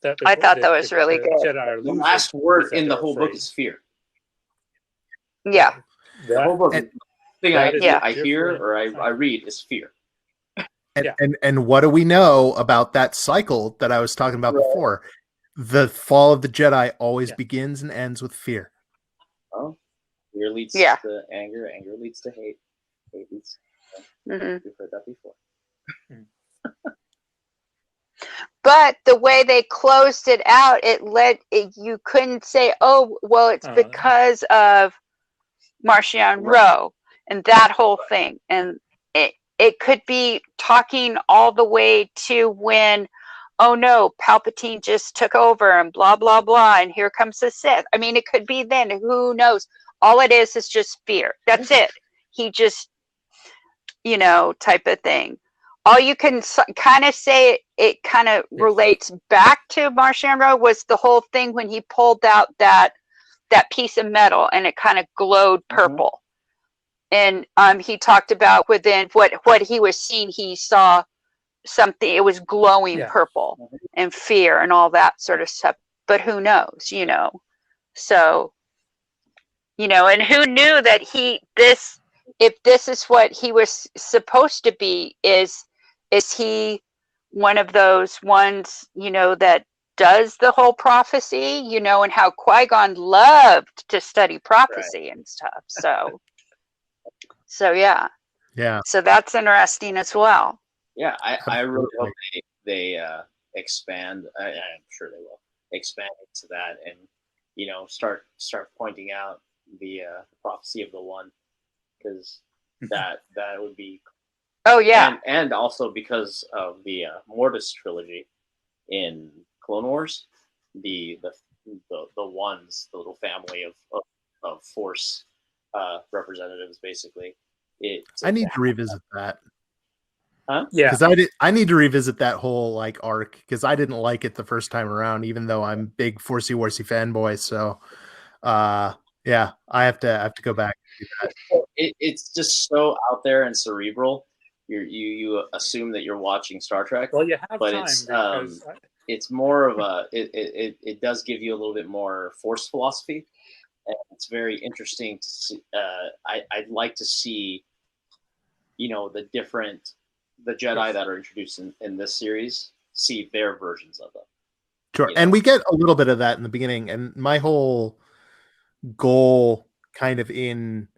S1: that.
S4: I thought that was really good.
S1: Jedi are
S2: the last word in the whole book is fear.
S4: Yeah.
S2: The whole book. The thing I hear or I read is fear.
S3: And what do we know about that cycle that I was talking about before? The fall of the Jedi always begins and ends with fear.
S2: Oh, fear leads to anger. Anger leads to hate. Hate leads to We've heard that before.
S4: But the way they closed it out, you couldn't say, oh, well, it's because of Marchion Ro and that whole thing. And it could be talking all the way to when, oh no, Palpatine just took over and blah, blah, blah, and here comes the Sith. I mean, it could be then. Who knows? All it is just fear. That's it. He just, type of thing. All you can kind of say it kind of relates back to Marchion Ro was the whole thing when he pulled out that piece of metal and it kind of glowed purple. And he talked about within what he was seeing, he saw something, it was glowing purple and fear and all that sort of stuff. But who knows, So, and who knew that if this is what he was supposed to be, is he one of those ones, that does the whole prophecy, and how Qui-Gon loved to study prophecy and stuff. So yeah. So that's interesting as well.
S2: Yeah, I really hope they expand. I'm sure they will expand into that, and start pointing out the prophecy of the One, because that would be.
S4: Oh yeah,
S2: and also because of the Mortis trilogy in Clone Wars, the ones, the little family of Force representatives, basically.
S3: I need to revisit that.
S2: Huh?
S3: Yeah, because I need to revisit that whole arc, because I didn't like it the first time around, even though I'm big Forcey Warsy fanboy. So, yeah, I have to go back and do that.
S2: It's just so out there and cerebral. You assume that you're watching Star Trek.
S1: Well, you have
S2: but
S1: time
S2: it's more of a it does give you a little bit more Force philosophy, and it's very interesting to see. I'd like to see, the Jedi that are introduced in this series, see their versions of them.
S3: Sure, and we get a little bit of that in the beginning. And my whole goal, kind of in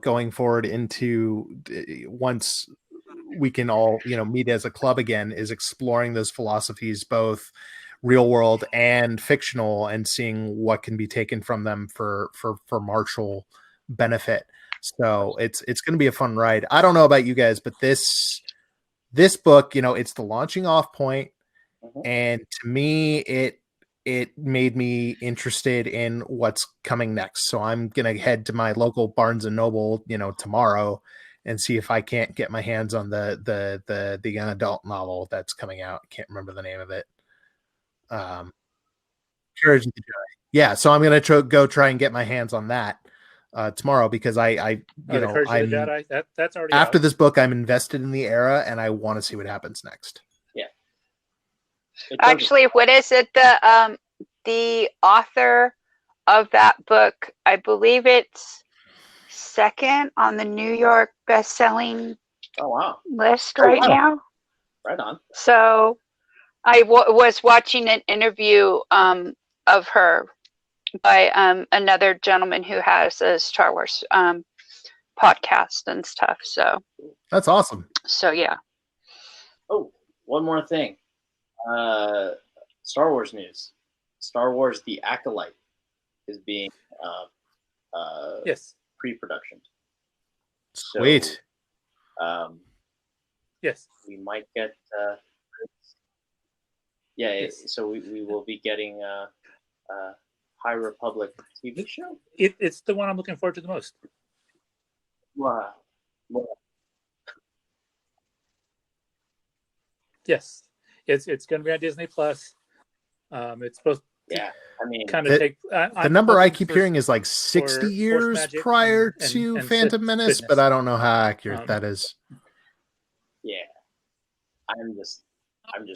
S3: going forward into once we can all meet as a club again, is exploring those philosophies, both real world and fictional, and seeing what can be taken from them for martial benefit. So it's going to be a fun ride. I don't know about you guys, but this book, it's the launching off point, and to me it made me interested in what's coming next. So I'm gonna head to my local Barnes and Noble tomorrow and see if I can't get my hands on the young adult novel that's coming out. Can't remember the name of it. Courage of the Jedi. Yeah, so I'm gonna go try and get my hands on that tomorrow, because I you know,
S1: Courage
S3: I'm
S1: of the Jedi, that's already
S3: after
S1: out.
S3: this book, I'm invested in the era, and I want to see what happens next.
S2: Yeah.
S4: Actually, what is it? The author of that book, I believe it's second on the New York best-selling list right now.
S2: Right on.
S4: So I was watching an interview of her by another gentleman who has a Star Wars podcast and stuff. So
S3: that's awesome.
S4: So yeah.
S2: Oh, one more thing. Star Wars news. Star Wars: The Acolyte is being
S1: yes,
S2: pre-production.
S3: Sweet.
S2: So,
S1: yes,
S2: we might get. So we will be getting a High Republic TV show.
S1: It's the one I'm looking forward to the most.
S2: Wow.
S1: Yes, it's going to be on Disney Plus. It's supposed to
S2: I mean,
S1: kind of take
S3: the number I keep hearing is like 60 years prior to
S1: and
S3: Phantom Menace, but I don't know how accurate that is.
S2: Yeah, I'm just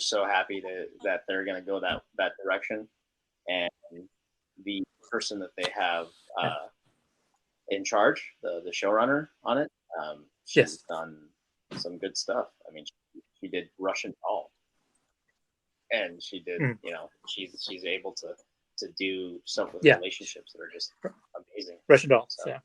S2: so happy that they're going to go that direction, and the person that they have in charge, the showrunner on it, she's done some good stuff. I mean, she did Russian Doll, and she did she's able to do stuff with relationships that are just amazing.
S1: Russian Doll.
S2: So.
S1: Yeah.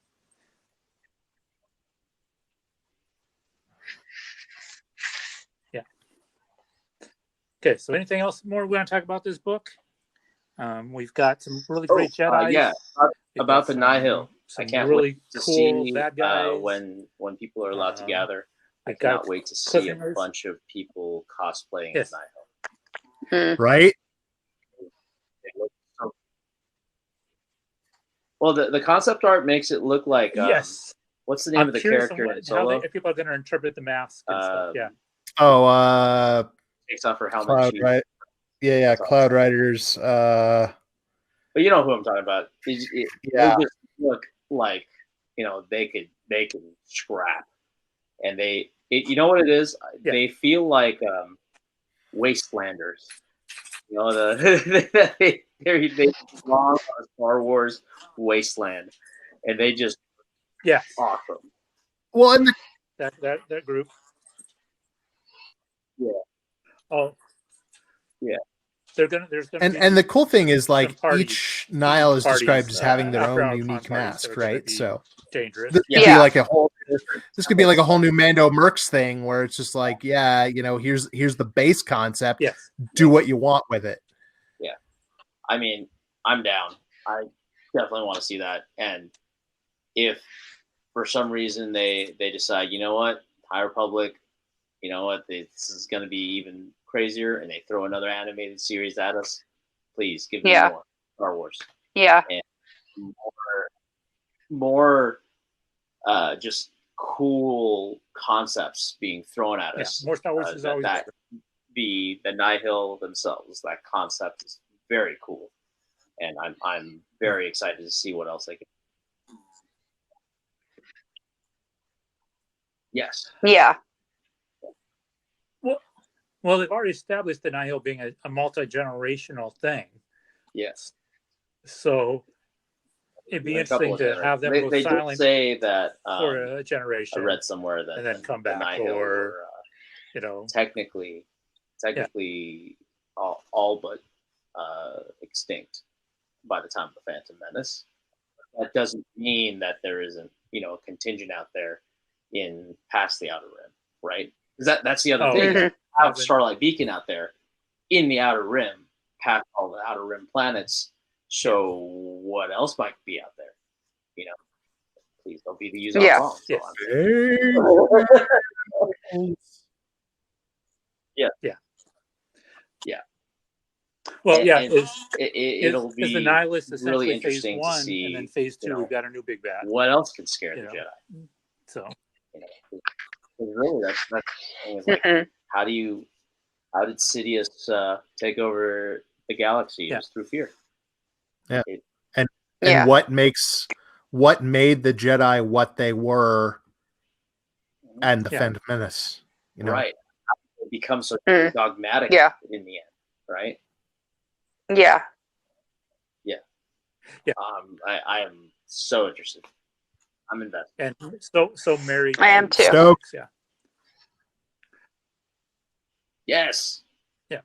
S1: Okay, so anything else more we want to talk about this book? We've got some really great Jedi.
S2: About the Nihil. I can't
S1: really
S2: wait to
S1: cool
S2: see
S1: bad guys.
S2: when people are allowed to gather. I
S1: got
S2: cannot wait to see a bunch of people cosplaying as Nihil.
S3: Right?
S2: Well, the concept art makes it look like what's the name of the character in Solo?
S1: How people are going to interpret the mask and stuff. Yeah.
S2: Takes off her helmet.
S3: Cloud, right? Yeah, Cloud Riders.
S2: But you know who I'm talking about. They just look like they can scrap, and you know what it is? Yeah. They feel like wastelanders. You know they belong on a Star Wars wasteland, and they just awesome.
S3: Well, and
S1: that group.
S2: Yeah.
S1: Oh. Yeah. There's gonna
S3: and the cool thing is, like, each Nihil is
S1: parties,
S3: described as having their own unique mask, right? So
S1: dangerous.
S3: This could be like a whole. This could be like a whole new Mando Mercs thing, where it's just like, here's the base concept.
S1: Yes.
S3: Do what you want with it.
S2: Yeah, I mean, I'm down. I definitely want to see that. And if for some reason they decide, you know what, High Republic, you know what, this is going to be even crazier, and they throw another animated series at us, please give me more Star Wars.
S4: Yeah.
S2: And more just cool concepts being thrown at us.
S1: More Star Wars is always better.
S2: The Nihil themselves, that concept is very cool, and I'm very excited to see what else they can. Yes.
S4: Yeah.
S1: Well, they've already established the Nihil being a multi-generational thing.
S2: Yes.
S1: So it'd be interesting to have them go silent.
S2: They did say that
S1: for a generation.
S2: I read somewhere that
S1: and then come back,
S2: Nihil
S1: or
S2: were, technically all but extinct by the time of the Phantom Menace. That doesn't mean that there isn't a contingent out there in past the Outer Rim, right? Because that's the other thing. Have Starlight Beacon out there in the Outer Rim, past all the Outer Rim planets. So what else might be out there? Please don't be the user wrong.
S1: Yes.
S2: Yeah.
S1: Well,
S2: it'll be
S1: the Nihilist
S2: really
S1: essentially
S2: interesting
S1: phase 1,
S2: to see.
S1: and then phase 2 we've got a new big bad.
S2: What else can scare the Jedi?
S1: So
S2: 'Cause really, that's the thing is like, how did Sidious take over the galaxy? It was through fear.
S3: Yeah, and what made the Jedi what they were, and the Phantom Menace, you know?
S2: Right? It becomes so dogmatic in the end, right?
S4: Yeah.
S2: I am so interested. I'm invested.
S1: And so Mary.
S4: I am too.
S3: Stoked.
S1: Yeah.
S2: Yes.
S1: Yeah.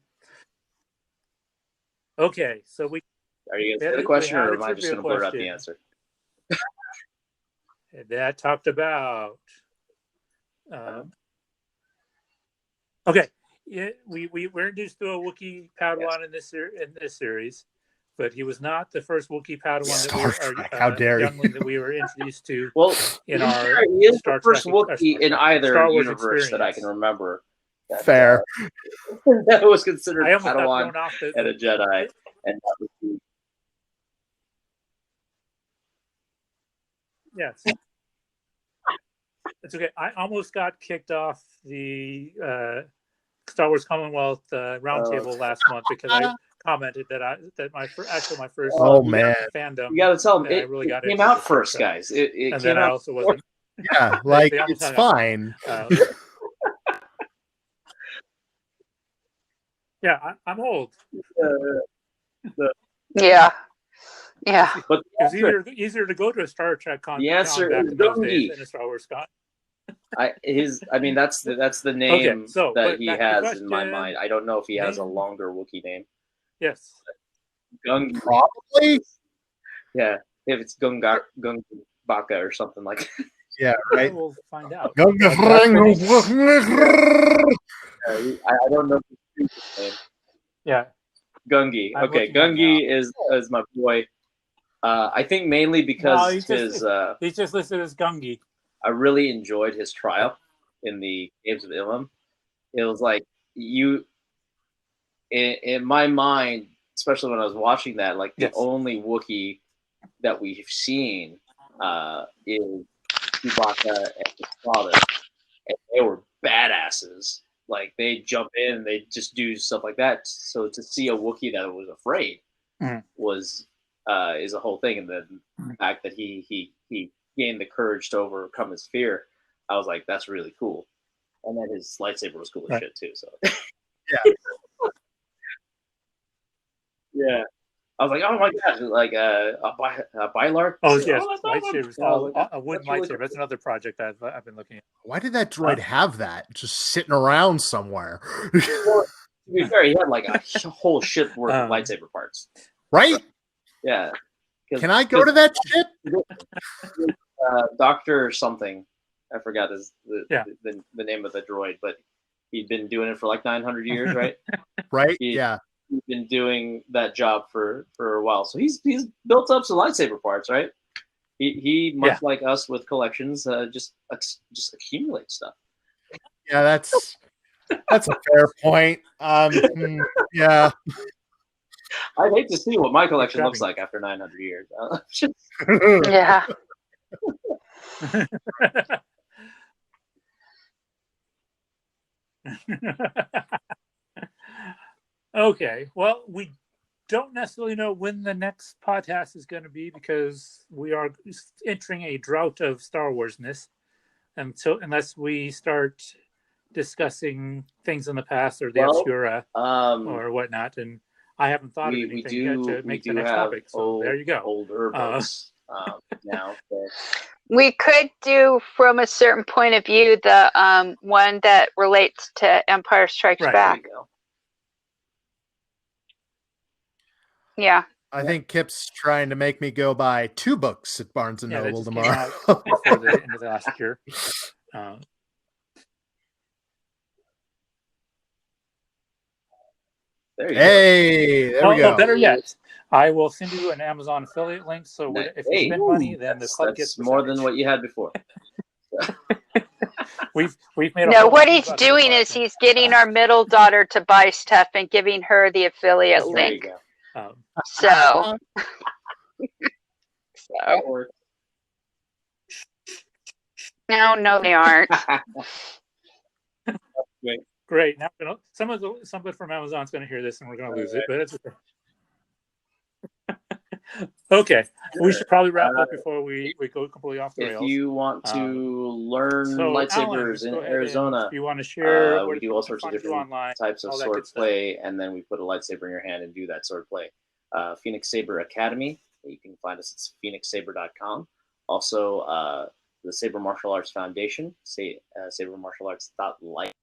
S1: Okay, so
S2: are you gonna say the question, or am I just gonna blurt out the answer?
S1: That talked about. Okay, we were introduced to a Wookiee Padawan in this series, but he was not the first Wookiee Padawan youngling that we were introduced to.
S2: Well,
S1: in our
S2: he is the first Wookiee in either universe that I can remember.
S3: Fair.
S2: That was considered
S1: I almost
S2: Padawan
S1: got thrown off
S2: and a Jedi, and that would be.
S1: Yes. It's okay. I almost got kicked off the Star Wars Commonwealth roundtable last month because I commented that my first fandom.
S2: You got to tell them
S1: it really
S2: came out first, guys. It
S1: and
S2: came
S1: then
S2: out.
S1: I also wasn't.
S3: Yeah, like it's fine.
S1: Yeah, I'm old.
S4: Yeah.
S2: But
S1: it's easier to go to a Star Trek con.
S2: The answer
S1: back
S2: is
S1: in those days
S2: Gungi.
S1: than a Star Wars con.
S2: That's the name that he has in my
S1: question.
S2: mind. I don't know if he has a longer Wookiee name.
S1: Yes.
S2: Gungi.
S3: Probably.
S2: Yeah, if it's Gungi Baka or something like that.
S3: Yeah, right.
S1: We'll find out.
S3: I
S2: don't know his name.
S1: Yeah.
S2: Gungi. Okay, Gungi is my boy. I think mainly because
S1: he's just listed as Gungi.
S2: I really enjoyed his trial in the Caves of Ilum. It was like in my mind, especially when I was watching that, like the only Wookiee that we've seen is Chewbacca and his father, and they were badasses. Like they jump in and they just do stuff like that. So to see a Wookiee that was afraid is a whole thing, and the fact that he gained the courage to overcome his fear, I was like, that's really cool. And then his lightsaber was cool as shit too. So yeah. I was like, oh my god, like a Bylark.
S1: Oh yes, lightsabers. A wooden lightsaber. Really that's another project I've been looking at.
S3: Why did that droid have that just sitting around somewhere?
S2: Well, to be fair, he had like a whole shit worth of lightsaber parts.
S3: Right?
S2: Yeah.
S3: Can I go to that ship?
S2: Doctor something. I forgot the name of the droid, but he'd been doing it for like 900 years, right?
S3: Right?
S2: He's been doing that job for a while, so he's built up some lightsaber parts, right? He much like us with collections, just accumulate stuff.
S3: Yeah, that's a fair point. Yeah,
S2: I'd hate to see what my collection looks like after 900 years.
S4: Yeah.
S1: Okay, well, we don't necessarily know when the next podcast is going to be because we are entering a drought of Star Wars-ness. And so unless we start discussing things in the past or the obscura or whatnot, and I haven't thought of anything yet to make the next topic. So there you go.
S2: Older books now.
S4: We could do, from a certain point of view, the one that relates to Empire Strikes Back. Yeah.
S3: I think Kip's trying to make me go buy 2 books at Barnes & Noble tomorrow.
S1: Before the end of the last year.
S2: There you
S3: go. We go.
S1: Better yet, I will send you an Amazon affiliate link. So if you spend money, then the club gets
S2: more than what you had before.
S1: We've made.
S4: No, what he's doing is he's getting our middle daughter to buy stuff and giving her the affiliate link. So No, they aren't.
S1: Great. Now somebody from Amazon's going to hear this, and we're going to lose it. But it's okay. Okay, we should probably wrap up before we go completely off the rails.
S2: If you want to learn lightsabers in Arizona,
S1: you want to share,
S2: we do all sorts of different types of sword play, and then we put a lightsaber in your hand and do that sword play. Phoenix Saber Academy, you can find us at phoenixsaber.com. Also, the Saber Martial Arts Foundation, sabermartialarts.life.